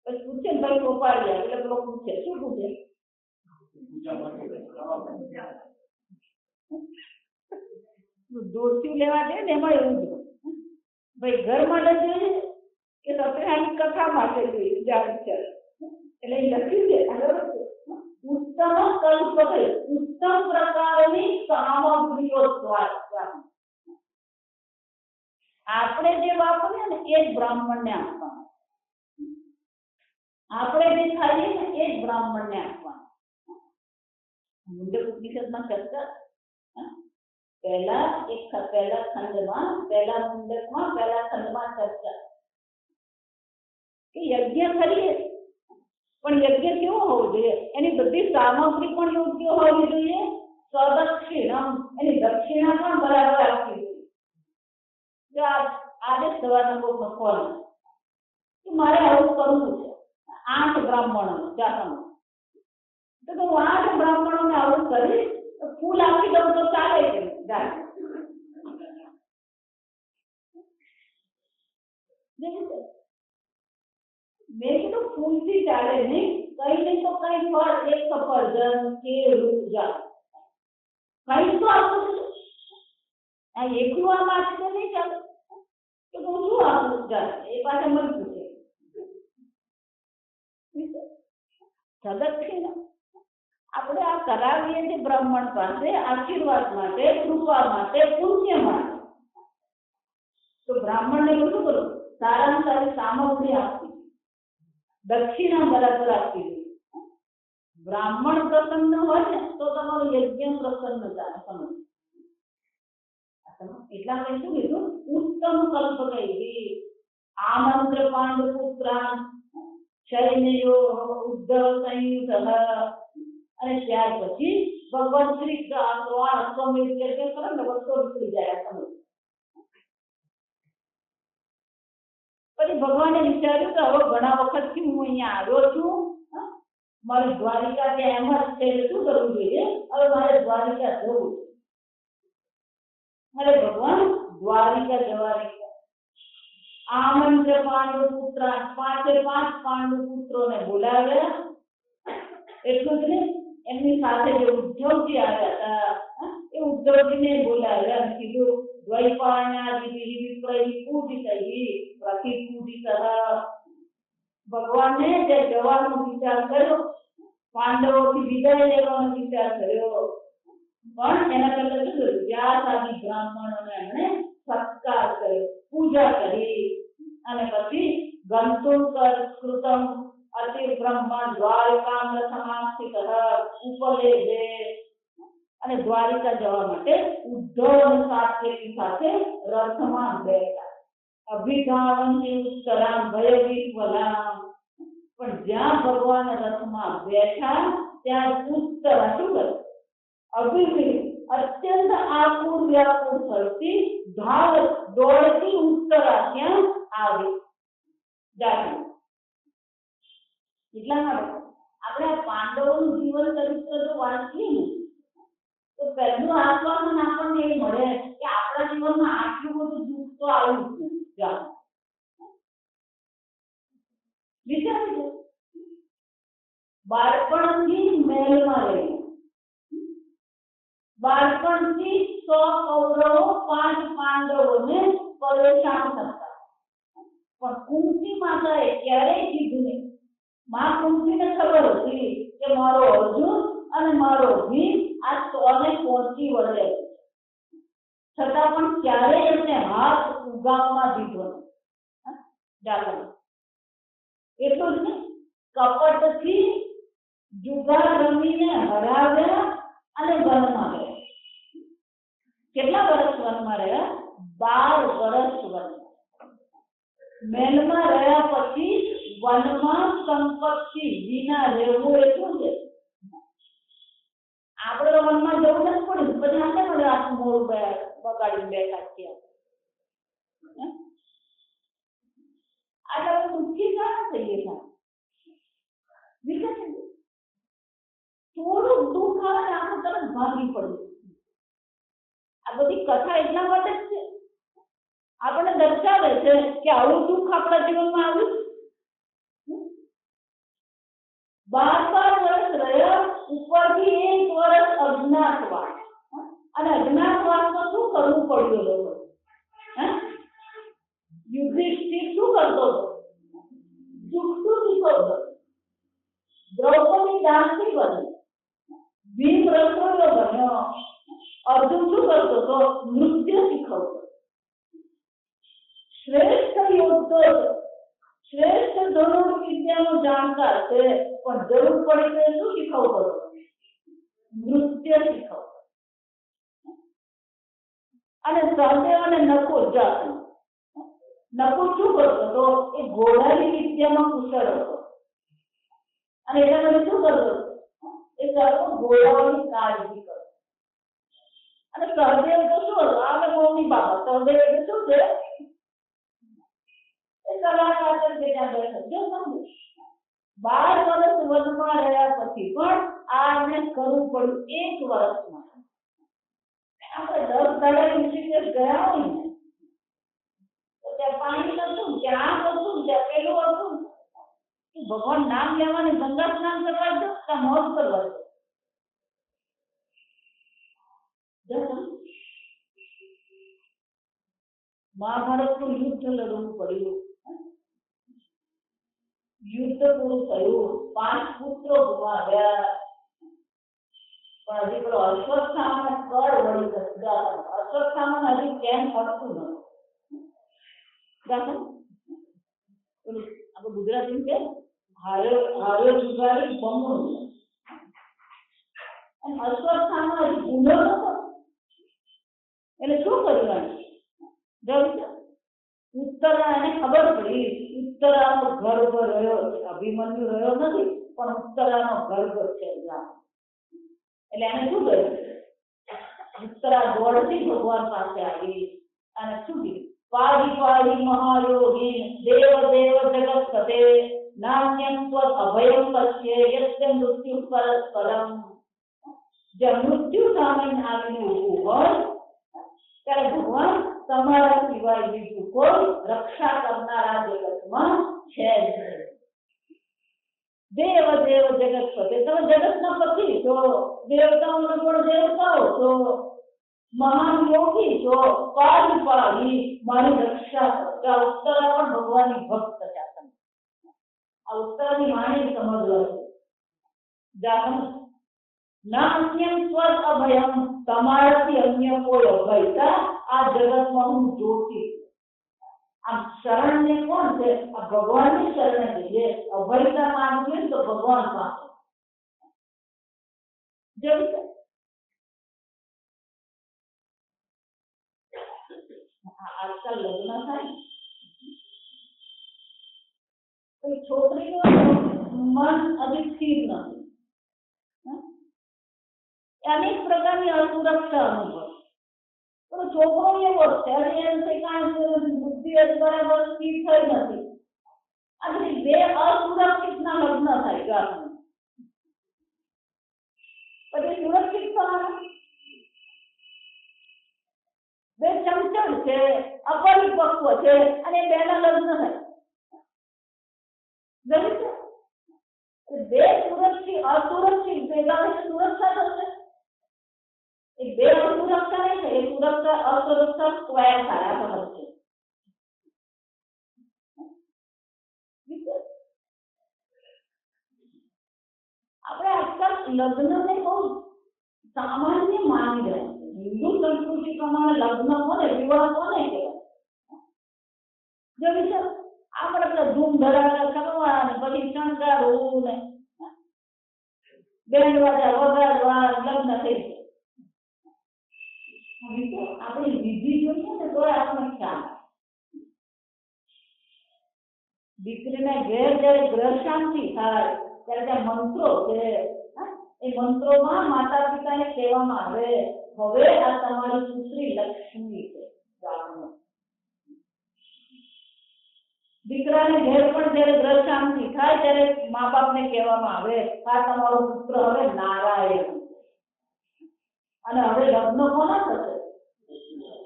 પછી પૂછે ભાઈ ગોપાળિયા એટલે પેલો પૂછે શું પૂછે દોસ્તી લેવા જાય ને એમાં એવું જ ભાઈ ઘર માટે જોઈએ કે સત્યનારાયણ કથા માટે જોઈએ એટલે એ લખ્યું છે ઉત્તમ કલ્પ ઉત્તમ પ્રકારની સામગ્રીઓ દ્વારા આપણે જે વાપરીએ ને એ જ બ્રાહ્મણને આપવાનું. આપણે જે ખાઈએ ને એ જ બ્રાહ્મણને આપવાનું. મુંડક ઉપનિષદમાં ચર્ચા પહેલા ખંડમાં પહેલા ખંડમાં ચર્ચા કે યજ્ઞ કરીએ પણ યજ્ઞ કેવો હોવો જોઈએ, એની બધી સામગ્રી પણ યોગ્ય હોવી જોઈએ. સદક્ષિણમ એની દક્ષિણા પણ બરાબર આપવી જોઈએ. આજે સવારના કોઈનો ફોન કે મારે આવું કરવું છે 8 બ્રાહ્મણો જાતમાં તો હું 8 બ્રાહ્મણોને આવું કરીશ તો ફૂલ આપી દઉં તો ચાલે છે. મેં કીધું ફૂલથી ચાલે નહીં, કઈ નહીં તો કઈ ફળ, એક સફરજન કેળું જા કઈ તો આપું છું. આ એકલું આમ આપી તો નહીં ચાલે કે હું શું આપું જા એ પાછા મળતું છે. સદક્ષિણ આપણે આ કરાવીએ છીએ બ્રાહ્મણ પાસે આશીર્વાદ માટે, કૃપા માટે, પુણ્ય માટે. તો બ્રાહ્મણને શું કરું સારામાં સારી સામગ્રી આપવી, દક્ષિણા બરાબર આપવી. બ્રાહ્મણ પ્રસન્ન હોય ને તો તમારું યજ્ઞ પ્રસન્ન થાય. સમજ એટલા મેં શું કીધું ઉત્તમ કલ્પ કહી આમંત્ર પાંડુપુત્રાન શૈનયો ઉદ્ધવ સંયુક્ત. અને ત્યાર પછી ભગવાન શ્રી અશ્વમેધ યજ્ઞ કરે ને વસ્તુ નીકળી જાય. સમજ પછી ભગવાને વિચાર્યું કે હવે ઘણા વખતથી હું અહીંયા આવ્યો છું, મારી દ્વારિકા ત્યાં એમ જ છે, શું કરવું જોઈએ, હવે મારે દ્વારિકા જવું છે. મારે ભગવાન દ્વારિકા જવાની. આમંત્ર પાંડુ પુત્ર 5 પાંડુ પુત્રોને બોલાવ્યા. એટલું જ નહીં, એમની સાથે જે ઉદ્ધવજી આવ્યા હતા એ ઉદ્ધવજીને બોલાવ્યા અને કીધું દ્વૈપાયનાદિ વિપ્રૈ પૂજિતૈ પ્રતિપૂજિતઃ. ભગવાને જે જવાનો વિચાર કર્યો, પાંડવોથી વિદાય લેવાનો વિચાર કર્યો, પણ એના કરતા શું કર્યું, વ્યાસાદી બ્રાહ્મણોને એમણે સત્કાર કર્યો, પૂજા કરી. અને પછી ગંતુમ કૃતમ અતિ બ્રહ્મણ દ્વારિકામ સમાસ્થિત ઉપલેજે. અને દ્વારિકા જવા માટે ઉદ્ધવ અને સાત્યકી સાથે રથમાં બેઠા. અભિધાવંતી ઉત્તરામ ભયવીર વલામ. પણ જ્યાં ભગવાન રથમાં બેઠા ત્યાં ઉત્તર શું કરે અભિવીર અત્યંત આકુર વ્યાકુળ થતી ધાવ દોડતી ઉત્તરા ત્યાં આવી જાય. એટલા માટે આપણે પાંડવોનું જીવન ચરિત્ર જો વાંચીએ ને તો પહેલું આશ્વાસન આપણને એ મળે કે આપણા જીવનમાં આટલું બધું દુઃખ તો આવ્યું જ નથી. વિચારજો, બાળપણથી મહેલમાં રહી, બાળપણથી 100 કૌરવો 5 પાંડવોને પરેશાન કરતા, પણ કુંતી માતાએ ક્યારેય કીધું નહીં. માં કુંતીને ખબર હતી કે મારો અર્જુન અને મારો ભીમ આ 100 ને પહોંચી વળે, છતાં પણ ક્યારેય એમને હાથ ઉગામમાં દીધો નહીં. એટલું જ નહીં, કપટથી જુગાર રમીને હરાવ્યા અને વનમાં રહ્યા. કેટલા વર્ષ વનમાં રહ્યા? 12 વર્ષ વન મહેલમાં રહ્યા પછી વનમાં સંપત્તિ વિના રહેવું એટલું છે. આપણે તો વનમાં જવું નથી પડ્યું, પછી આપણે મને આટલું મોડું બગાડીને બેઠા છીએ. આટલા દુઃખી ના થઈએ સાહેબ. થોડું દુઃખ આવે ને આપણે તરત ભાગી પડ્યું. આ બધી કથા એટલા માટે જ છે, આપણને દર્શાવે છે કે આવું દુઃખ આપણા જીવનમાં આવ્યું. 12 વર્ષ રહ્યા, ઉપરથી 1 વર્ષ અજ્ઞાતવાસ. અને અજ્ઞાતવાસમાં શું કરવું પડ્યું લોકો? યુધિષ્ઠિર શું કરતો હતો? દુઃખતું શીખવતો. દ્રૌપદી દાસી બની, ભીમ રસોઈયો બન્યો. અર્જુન શું કરતો હતો? નૃત્ય શીખવતો. શ્રેષ્ઠ યોદ્ધો, શ્રેષ્ઠ ધનુર્વિદ્યાનો જાણકાર છે, પણ જરૂર પડી તો શું શીખવતો હતો? નૃત્ય શીખવતો. અને સહદેવ અને નકુલ જાતું. નકુલ શું કરતો હતો? એ ઘોડાની વિદ્યામાં કુશળ હતો. અને એટલા માટે શું કરતો હતો? એ સર્વ ઘોડાઓની કાળજી કરતો. અને સહદેવ તો શું હતો? આ મૌની બાબત. સહદેવ એટલે શું છે? એ સલાહકાર તરીકે ત્યાં બેઠો. જો સમજો, 12 વર્ષ વનમાં રહ્યા પછી પણ આને કરવું પડ્યું 1 વર્ષમાં. આપણે 10 દાડા ઋષિકેશ ગયા હોય ને, તો ત્યાં પાણી નતું, ત્યાં આ હતું, ત્યાં પેલું હતું. ભગવાન નામ લેવાની ગંગા સ્નાન કરવા દો કે મોજ કરવા દો? મહાભારતનું યુદ્ધ લડવું પડ્યું. યુદ્ધ પૂરું થયું, 5 પુત્રો ગુમાવ્યા. પણ હજી પેલો અશ્વત્થામાને કળ વળી ગયા. અશ્વત્થામાને હજી કેમ પડતું નતું. આપણે ગુજરાતી કે હારે જુગારી બમણું. અને અશ્વત્થામા હજી ગુનો નતો. એટલે શું કર્યું? ઉત્તરા એને ખબર પડી, ઉત્તરાનો ગર્ભ રહ્યો છે. અભિમન્યુ રહ્યો નથી, પણ ઉત્તરાનો ગર્ભ છે. એટલે એને શું કર્યું? ઉત્તરા દોડથી ભગવાન પાસે આવી અને શું કીધું? પાડી પાડી મહાયોગી દેવ દેવ જગત્પતે નાન્યં ત્વદ અભયં પશ્યે યસ્ય મૃત્યુ પરસ્પરમ. જ્યાં મૃત્યુ સામે આવીને ઊભું હોય ત્યારે ભગવાન તમારા સિવાય બીજું કોઈ રક્ષા કરનારા જગતમાં છે જ નહીં. દેવ દેવ જગત્પતે, તમે જગતના પતિ છો, દેવતાઓના પણ દેવતાઓ છો, મહાન યોગી છો. પાડી પાડી મારી રક્ષા કરતા. ઉત્તરા પણ ભગવાનની ભક્ત છે. આ ઉત્તરાની વાણી સમજવા છે. ના અન્યં ત્વદ અભયં, તમારાથી અન્ય કોઈ અભયતા આ જગતમાં હું જોતી. આમ શરણને કોણ છે? આ ભગવાનની શરણે જઈએ. અભયતા માંગીએ તો ભગવાન પાસે. આજકાલ લગ્ન થાય, છોકરીનું મન હજી સ્થિર નથી. અનેક પ્રકારની અસુરક્ષા અનુભવ. પણ છોકરો એવો છે, એમ બુદ્ધિ બરાબર સ્થિર થઈ નથી. આ બધી 2 અસુરક્ષિત ના લગ્ન થાય. પછી સુરક્ષિત થવાના 2 ચંચળ છે, અપરિપક્વ છે, અને 2 ના લગ્ન થાય. 2 સુરક્ષિત અસુરક્ષિત ભેગા સુરક્ષા થશે. એ 2 અસુરક્ષા નહીં થાય. એ સુરક્ષા અસુરક્ષા સ્ક્વેર થાય. આ સમજશે. આપણે આજકાલ લગ્નને બહુ સામાન્ય માની રહ્યા છે. હિન્દુ સંસ્કૃતિ પ્રમાણે લગ્ન કોને, વિવાહ કોને કહેવાય? આપણે ધૂમ ધડાકા કરવા ને પછી શણગારવું ને બેન્ડ વાજા વગાડવા લગ્ન થઈ જાય. આપણી વિધિ જોઈએ ને તો આપણને ખ્યાલ આવે. દીકરીને ઘેર જ્યારે ગ્રહ શાંતિ થાય ત્યારે ત્યાં મંત્રો છે, એ મંત્રોમાં માતા પિતાને કહેવામાં આવે હવે આ તમારી પુત્રી લક્ષ્મી છે. દીકરાને ઘેર પણ જ્યારે ગ્રહ શાંતિ થાય ત્યારે મા બાપને કહેવામાં આવે આ તમારો પુત્ર હવે નારાયણ અને હવે લગ્ન કોના થશે?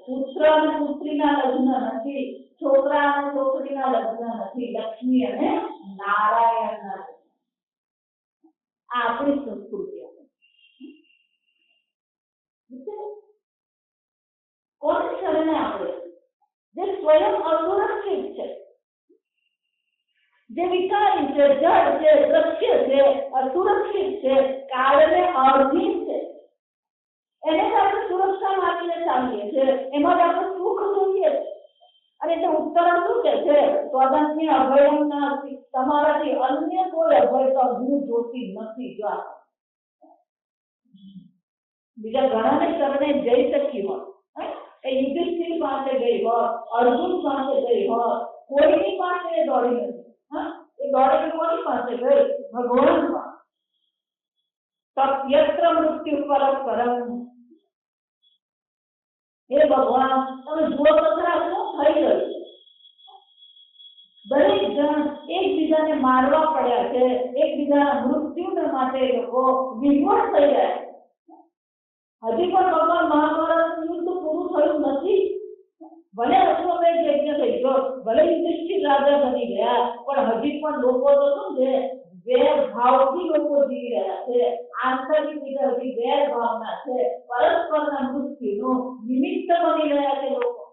પુત્ર અને પુત્રીના લગ્ન નથી, છોકરા અને છોકરીના લગ્ન નથી, લક્ષ્મી અને નારાયણના. આ આપણી સંસ્કૃતિ. કોને શરણે આપણે જે સ્વયં અસુરક્ષિત છે, જે વિકારી છે, જડ છે, દ્રશ્ય છે, અસુરક્ષિત છે, કાળને અધીન છે, એને જ આપણે સુરક્ષા માનીને ચાલીએ છીએ, એમાં જ આપણે સુખ જોઈએ છે. અને તે ઉત્તરણ શું કે છે? સ્વતંત્રની અભયમ નાસ્તિ, તમારાથી અન્ય કોઈ અભયતા હું જોતી નથી. જો બીજા ઘણાને શરણે જઈ શકી હોય, એ યુધિષ્ઠિર પાસે ગઈ હોય, અર્જુન પાસે ગઈ હોય, કોઈની પાસે એ દોડી નથી. એ દોડીને કોની પાસે ગઈ? ભગવાન પાસે. તયત્ર મૃત્યુ પરસ્પરમ. હે ભગવાન, તમે જુઓ તો ખરા શું થઈ રહ્યું છે? દરેક જણ એકબીજાને મારવા પડ્યા છે, એકબીજાના મૃત્યુને માટે લોકો વિભોર થઈ રહ્યા છે. હજી પણ ભગવાન મહાભારતનું યુદ્ધ પૂરું થયું નથી. ભલે અશ્વમેધ યજ્ઞ થઈ ગયો, ભલે યુધિષ્ઠિર રાજા બની ગયા, પણ હજી પણ લોકો તો શું છે? વેર ભાવથી લોકો જીવી રહ્યા છે. આંતરિક રીતે હજી વેર ભાવના છે, પરસ્પરના મૃત્યુનું નિમિત્ત બની રહ્યા છે લોકો.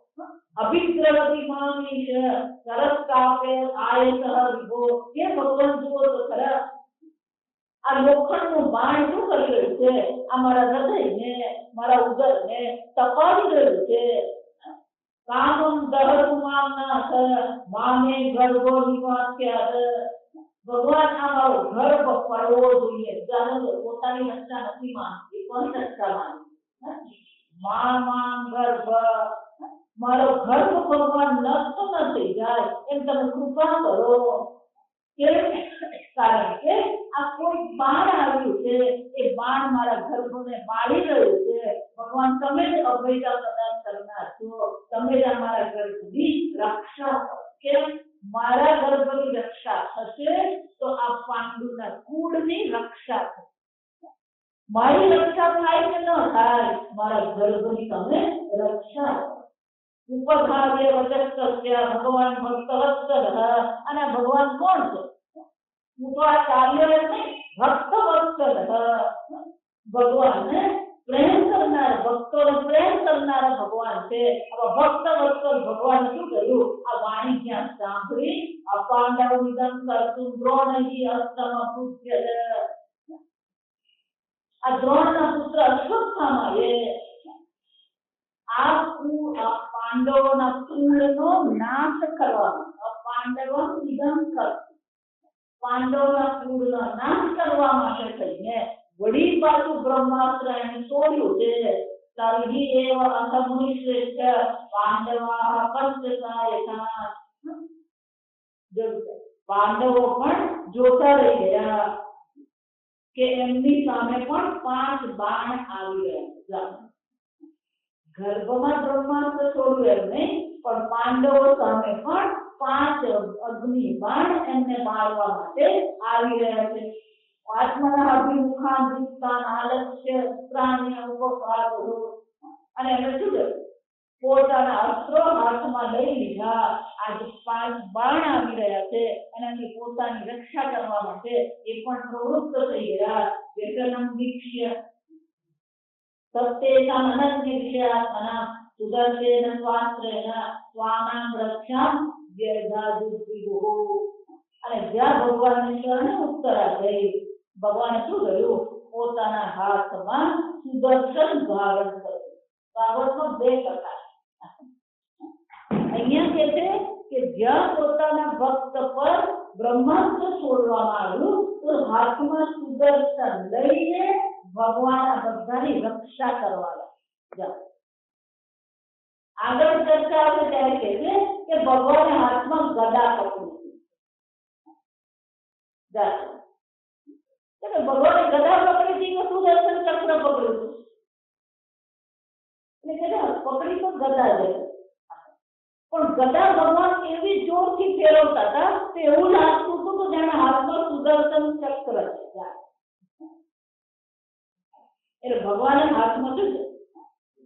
અભિદ્રવતી મામી છે સરસ કાપે આયતઃ વિભો. કે ભગવાન જુઓ તો ખરા, આ લોખંડનું બાણ શું કરી રહ્યું છે? આ મારા હૃદયને, મારા ઉદરને તપાવી રહ્યું છે. કામમ દહતુમાનાથ મામે ગર્ભો નિવાસ્યાદ. ભગવાન આ મારો ગર્ભ પડવો જોઈએ. જાણો પોતાની રક્ષા નથી માનતી, કોની રક્ષા માનતી? માન ગર્ભ, મારો ગર્ભ ભગવાન નષ્ટ ન થઈ જાય એમ તમે કૃપા કરો. કારણ કે આ કોઈ બાણ આવ્યું છે, એ બાણ મારા ગર્ભને બાળી રહ્યું છે. ભગવાન તમે જ અભયતા પ્રદાન કરનાર છો, તમે જ મારા ગર્ભની રક્ષા કરો. કેમ? મારા ગર્ભની રક્ષા થશે તો આ પાંડુના કુળની રક્ષા થશે. મારી રક્ષા થાય કે ન થાય, મારા ગર્ભની તમે રક્ષા કરો. ઉપભાગે વચસ્તસ્ય ભગવાન ભક્તવત્સલ. અને ભગવાન કોણ છે? હું તો આ કાર્ય નહીં, ભક્તવત્સલ. ભગવાનને પ્રેમ કરનાર, ભક્તોને પ્રેમ કરનારા ભગવાન છે. હવે ભક્તવત્સલ ભગવાન શું કર્યું? આ વાણી જ્યાં સાંભળી અપાંડવ નિધન કરતું દ્રોણજી અસ્ત્રમ પૂજ્ય. આ દ્રોણના પુત્ર અશ્વત્થામાએ આ પાંડવોના કુળનો નાશ કરવા, પાંડવોનું નિધન કરતું, પાંડવોના કુળનો નાશ કરવા માટે થઈને વળી પાછું બ્રહ્માસ્ત્ર એને છોડ્યું છે. તર્હિ એવ અસમુનિશ્રેષ્ઠ પાંડવાઃ પશ્ચાતાયથા. પાંડવો પણ જોતા રહી ગયા કે એમની સામે પણ 5 બાણ આવી રહ્યા. ગર્ભમાં બ્રહ્માસ્ત્ર છોડ્યું એમ નહીં, પણ પાંડવો સામે પણ 5 અગ્નિ બાણ એમને મારવા માટે આવી રહ્યા છે. આત્મના અભિમુખાન દૃષ્ટાન આલક્ષ્ય પ્રાણ્ય ઉપપાદો. અને એને શું કર્યું? પોતાના અસ્ત્રો હાથમાં લઈ લીધા. આજે 5 બાણ આવી રહ્યા છે, એનાથી પોતાની રક્ષા કરવા માટે એ પણ પ્રવૃત્ત થઈ ગયા. વ્યસનમ દીક્ષ્ય સત્યેષામ અનન્ય વિષયાત્મના સુદર્શેન સ્વાસ્ત્રેણ સ્વાનામ રક્ષામ વ્યર્ધાદુર્વિભો. અને જ્યાં ભગવાનની શરણે ઉત્તરા થઈ, ભગવાને શું કર્યું? પોતાના હાથમાં સુદર્શન ધારણ કર્યું. ભાગવતનો 2 પ્રકાર. અહીંયા કહે છે કે જ્યાં પોતાના ભક્ત પર બ્રહ્માસ્ત્ર છોડવામાં આવ્યું તો હાથમાં સુદર્શન લઈને ભગવાન આ બધાની રક્ષા કરવા લાગ્યા. આગળ ચર્ચા આવશે ત્યારે કહે છે કે ભગવાને હાથમાં ગદા પકડી ભગવાને ગદા પકડી હતી કે સુદર્શન ચક્ર પકડ્યું એટલે પકડી તો ગદા જ પણ ગદા ભગવાન એવી જોરથી ફેરવતા હતા તો એવું લાગતું હતું કે જાણે હાથમાં સુદર્શન ચક્ર છે એટલે ભગવાને હાથમાં શું છે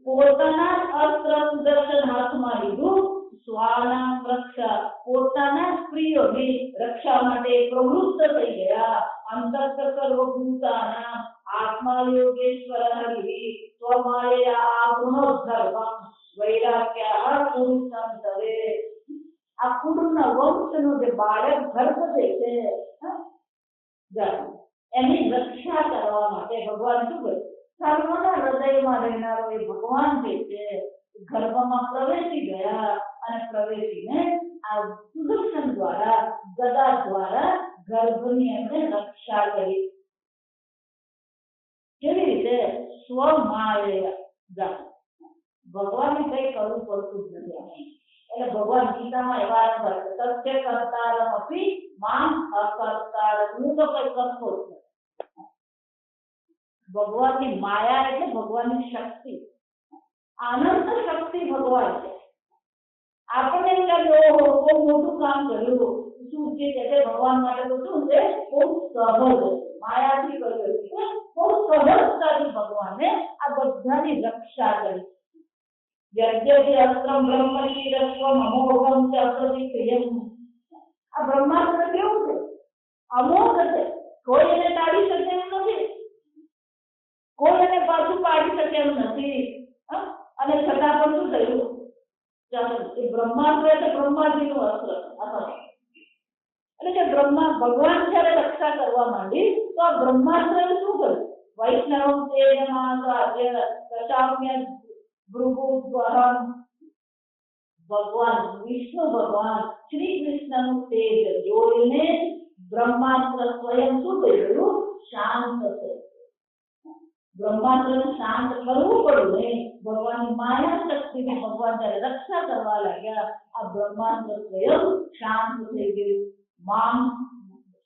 પોતાના અસ્ત્ર સુદર્શન હાથમાં લીધું સ્વાના રક્ષા પોતાના પ્રિયોની રક્ષા માટે પ્રવૃત્ત થઈ ગયા અંતસ્થ સર્વભૂતાના આત્મા યોગેશ્વર હરિ સ્વમાયા ગુણોદ્ધર્વમ વૈરાગ્ય પુરુષમ તવે આ કુળના વંશનો જે બાળક ગર્ભ દે છે એની રક્ષા કરવા માટે ભગવાન શું કરે સર્વના હૃદયમાં રહેનારો એ ભગવાન જે છે ગર્ભમાં પ્રવેશી ગયા અને પ્રવેશીને આ સુદર્શન દ્વારા ગદા દ્વારા ગર્ભની એમણે રક્ષા કરી કેવી રીતે સ્વમાયા ભગવાનને કઈ કરવું પડતું જ નથી એટલે ભગવાન ગીતામાં એવા સત્ય કરતારમ અપી મામ અકર્તાર હું તો કઈ કરતો જ નથી ભગવાનની માયા એટલે ભગવાનની શક્તિ અનંત શક્તિ ભગવાન છે આપણને એમ લાગે ઓહો બહુ મોટું કામ કર્યું શું છે કે ભગવાન માટે તો શું છે બહુ સહજ માયાથી કર્યું છે બહુ સહજતાથી ભગવાને આ બધાની રક્ષા કરી યજ્ઞથી અસ્ત્રમ બ્રહ્મશીરસ્વમ અમોઘમ ચ અપ્રતિક્રિયમ આ બ્રહ્માસ્ત્ર કેવું છે અમોઘ છે કોઈ એને ટાળી શકે એમ નથી કોઈ એને પાછું પાડી શકે એમ નથી અને છતાં પણ શું થયું એ બ્રહ્માસ્ત્ર એટલે બ્રહ્માજીનું અસ્ત્ર એટલે કે ભગવાન જ્યારે રક્ષા કરવા માંડી તો આ બ્રહ્માસ્ત્ર શું કર્યું વૈષ્ણવ તેજમામ્ય ભૃગુવહમ ભગવાન વિષ્ણુ ભગવાન શ્રી કૃષ્ણનું તેજ જોઈને બ્રહ્માસ્ત્ર સ્વયં શું થઈ ગયું શાંત થઈ બ્રહ્માંડને શાંત કરવું પડ્યું નહીં ભગવાનની માયા શક્તિને ભગવાન જ્યારે રક્ષા કરવા લાગ્યા આ બ્રહ્માંડ સ્વયં શાંત થઈ ગયું મામ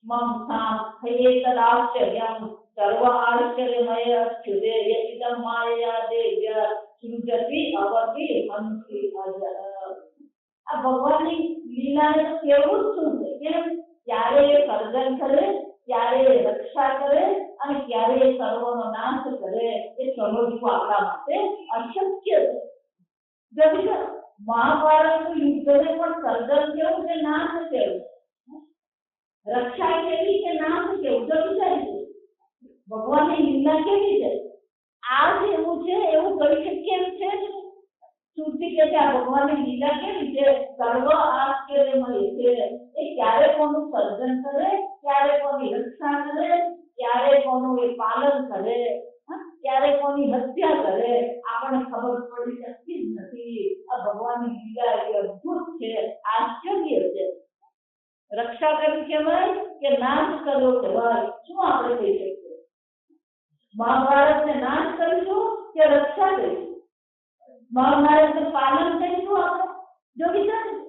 મમ શાંત થયે તદાશ્ચર્યમ સર્વ આશ્ચર્યમય અચ્યુતે યદિદમ માયા દેવ્ય સૃજતિ અવતિ હંતિ અજર આ ભગવાનની લીલાને કેવું શું છે કેમ ક્યારે સર્જન કરે ક્યારે રક્ષા કરે અને ક્યારે સર્વનો નાશ કરે એ સમજવું આપણા માટે અશક્ય છે મહાભારતનું યુદ્ધને પણ સર્જન કેવું છે નાશ કેવું રક્ષા કેવી કે નાશ કેવું જો વિચારીશું ભગવાનની લીલા કેવી છે આ જેવું છે એવું કરી શકીએ એમ છે શ્રુતિ કે આ ભગવાનની લીલા કેવી છે સર્વ આશ્ચર્યમય છે એ ક્યારે કોનું સર્જન કરે ક્યારે કોની રક્ષા કરે ક્યારે કોનું એ પાલન કરે ક્યારે કોની હત્યા કરે આપણને ખબર પડી શકતી જ નથી આ ભગવાનની લીલા એ અદ્ભુત છે આશ્ચર્ય છે રક્ષા કરી કહેવાય કે નાશ કર્યો કહેવાય શું આપણે કહી શકીએ મહાભારતને નાશ કરીશું કે રક્ષા કરીશું મહાભારતનું પાલન કરીશું આપણે જો વિચારીશું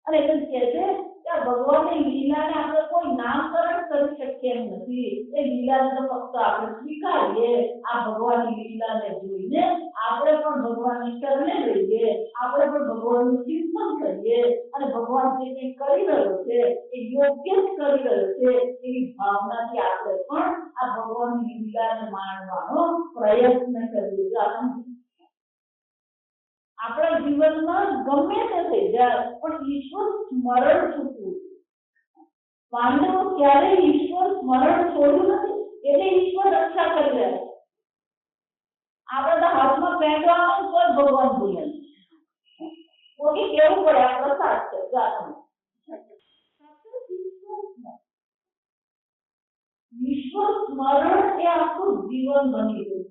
અને એમ કહે છે કે ભગવાનની લીલાને આપણે કોઈ નામકરણ કરી શકીએ એમ નથી એ લીલાને તો ફક્ત આપણે સ્વીકારીએ આ ભગવાનની લીલાને જોઈને આપણે પણ ભગવાનની શરણે રહીએ આપણે પણ ભગવાનનું ચિંતન કરીએ અને ભગવાન જે કંઈ કરી રહ્યો છે એ યોગ્ય જ કરી રહ્યો છે એવી ભાવનાથી આપણે પણ આ ભગવાનની લીલાને માણવાનો પ્રયત્ન કરીએ આપણા જીવનમાં ગમે તે થઈ જાય પણ ઈશ્વર સ્મરણ છૂટવું પાંડવો ક્યારેય ઈશ્વર સ્મરણ છોડ્યું નથી એટલે ઈશ્વર રક્ષા કરી રહ્યા આપણે તો હાથમાં પહેરવાનું તો ભગવાન ભૂલે ઓકે કેવું પડે આ પ્રસાદ છે ઈશ્વર સ્મરણ એ આખું જીવન બની ગયું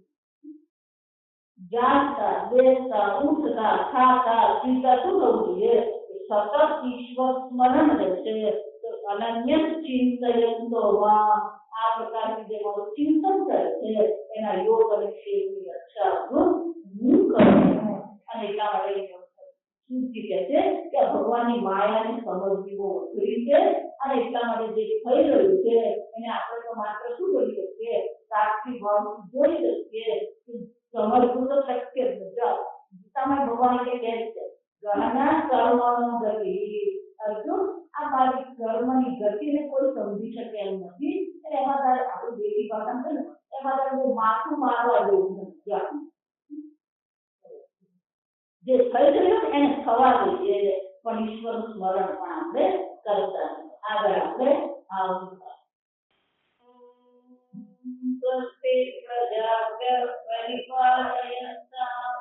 જાગતા બેસતા ઉઠતા ખાતા પીતા શું થવું જોઈએ સતત ઈશ્વર સ્મરણ રહેશે તો અનન્ય ચિંતયંતો આ પ્રકારની જે મારું ચિંતન કરે છે એના યોગ અને ક્ષેમની રક્ષા હું કરું અને એટલા માટે સૂચિ કહે છે કે ભગવાનની માયાને સમજવી બહુ અઘરી છે અને એટલા માટે જે થઈ રહ્યું છે એને આપણે તો માત્ર શું કરીએ છીએ સાક્ષી ભાવથી જોઈ શકીએ કે સમજવું તો શક્ય જ નથી. ગીતામાં ભગવાન કહે છે ગહના કર્મનો ગતિ અર્જુન આ મારી કર્મની ગતિને કોઈ સમજી શકે એમ નથી. એમાં તારે આપણી દેવી ભાષા છે ને એમાં તારે બહુ માથું મારવા જેવું નથી. જે થઈ રહ્યું એને થવા દઈએ પણ ઈશ્વરનું સ્મરણ પણ આપણે કરતા આગળ આપણે સ્વસ્તિ પ્રજાભ્ય પરિપાલયન્તાં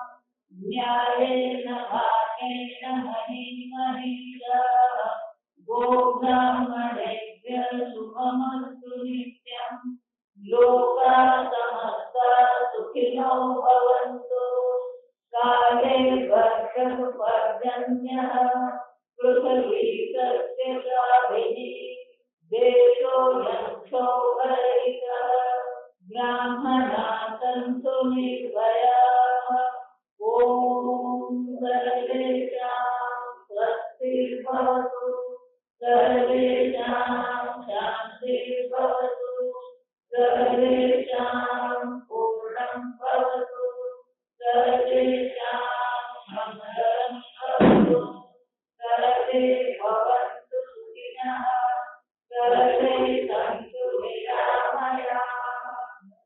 ન્યાયેન ભાગેન મહિમહીષા ગોબ્રાહ્મણેભ્ય શુભમસ્તુ નિત્યં લોકા સમસ્તા સુખિનો ભવન્તુ કાલે વર્ષતુ પર્જન્યઃ પૃથ્વી સસ્યશાલિની દેશો યક્ષોભરૈકઃ બ્રાહ્મણા સन्तु નિર્ભયાઃ ઓમ સર્વેષાં સ્વસ્તિર્ભવતુ સર્વેષાં શાન્તિર્ભવતુ સર્વેષાં પૂર્ણં ભવતુ સર્વેષાં મંગળં ભવતુ સર્વે ભવन्तુ સુખિનઃ સર્વે સन्तુ નિરામયાઃ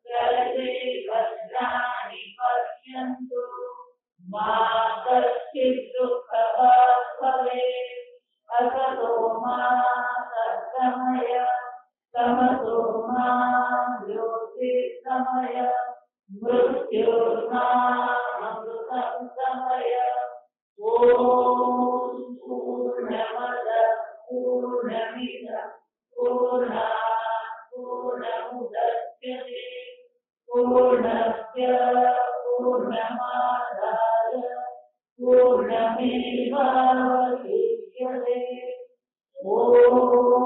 સર્વે ભદ્રાણિ પશ્યन्तુ મા કશ્ચિत् દુઃખભાગ્ ભવેत् અસતો મા સદ્ગમય તમસો મા જ્યોતિર્ગમય મૃત્યોર્મામૃતં ગમય. ઓમ પૂર્ણમદ પૂર્ણમિદં પૂર્ણાत् પૂર્ણમુદચ્યતે પૂર્ણસ્ય પૂર્ણમાદાય પૂર્ણમેવાવશિષ્યતે. ઓમ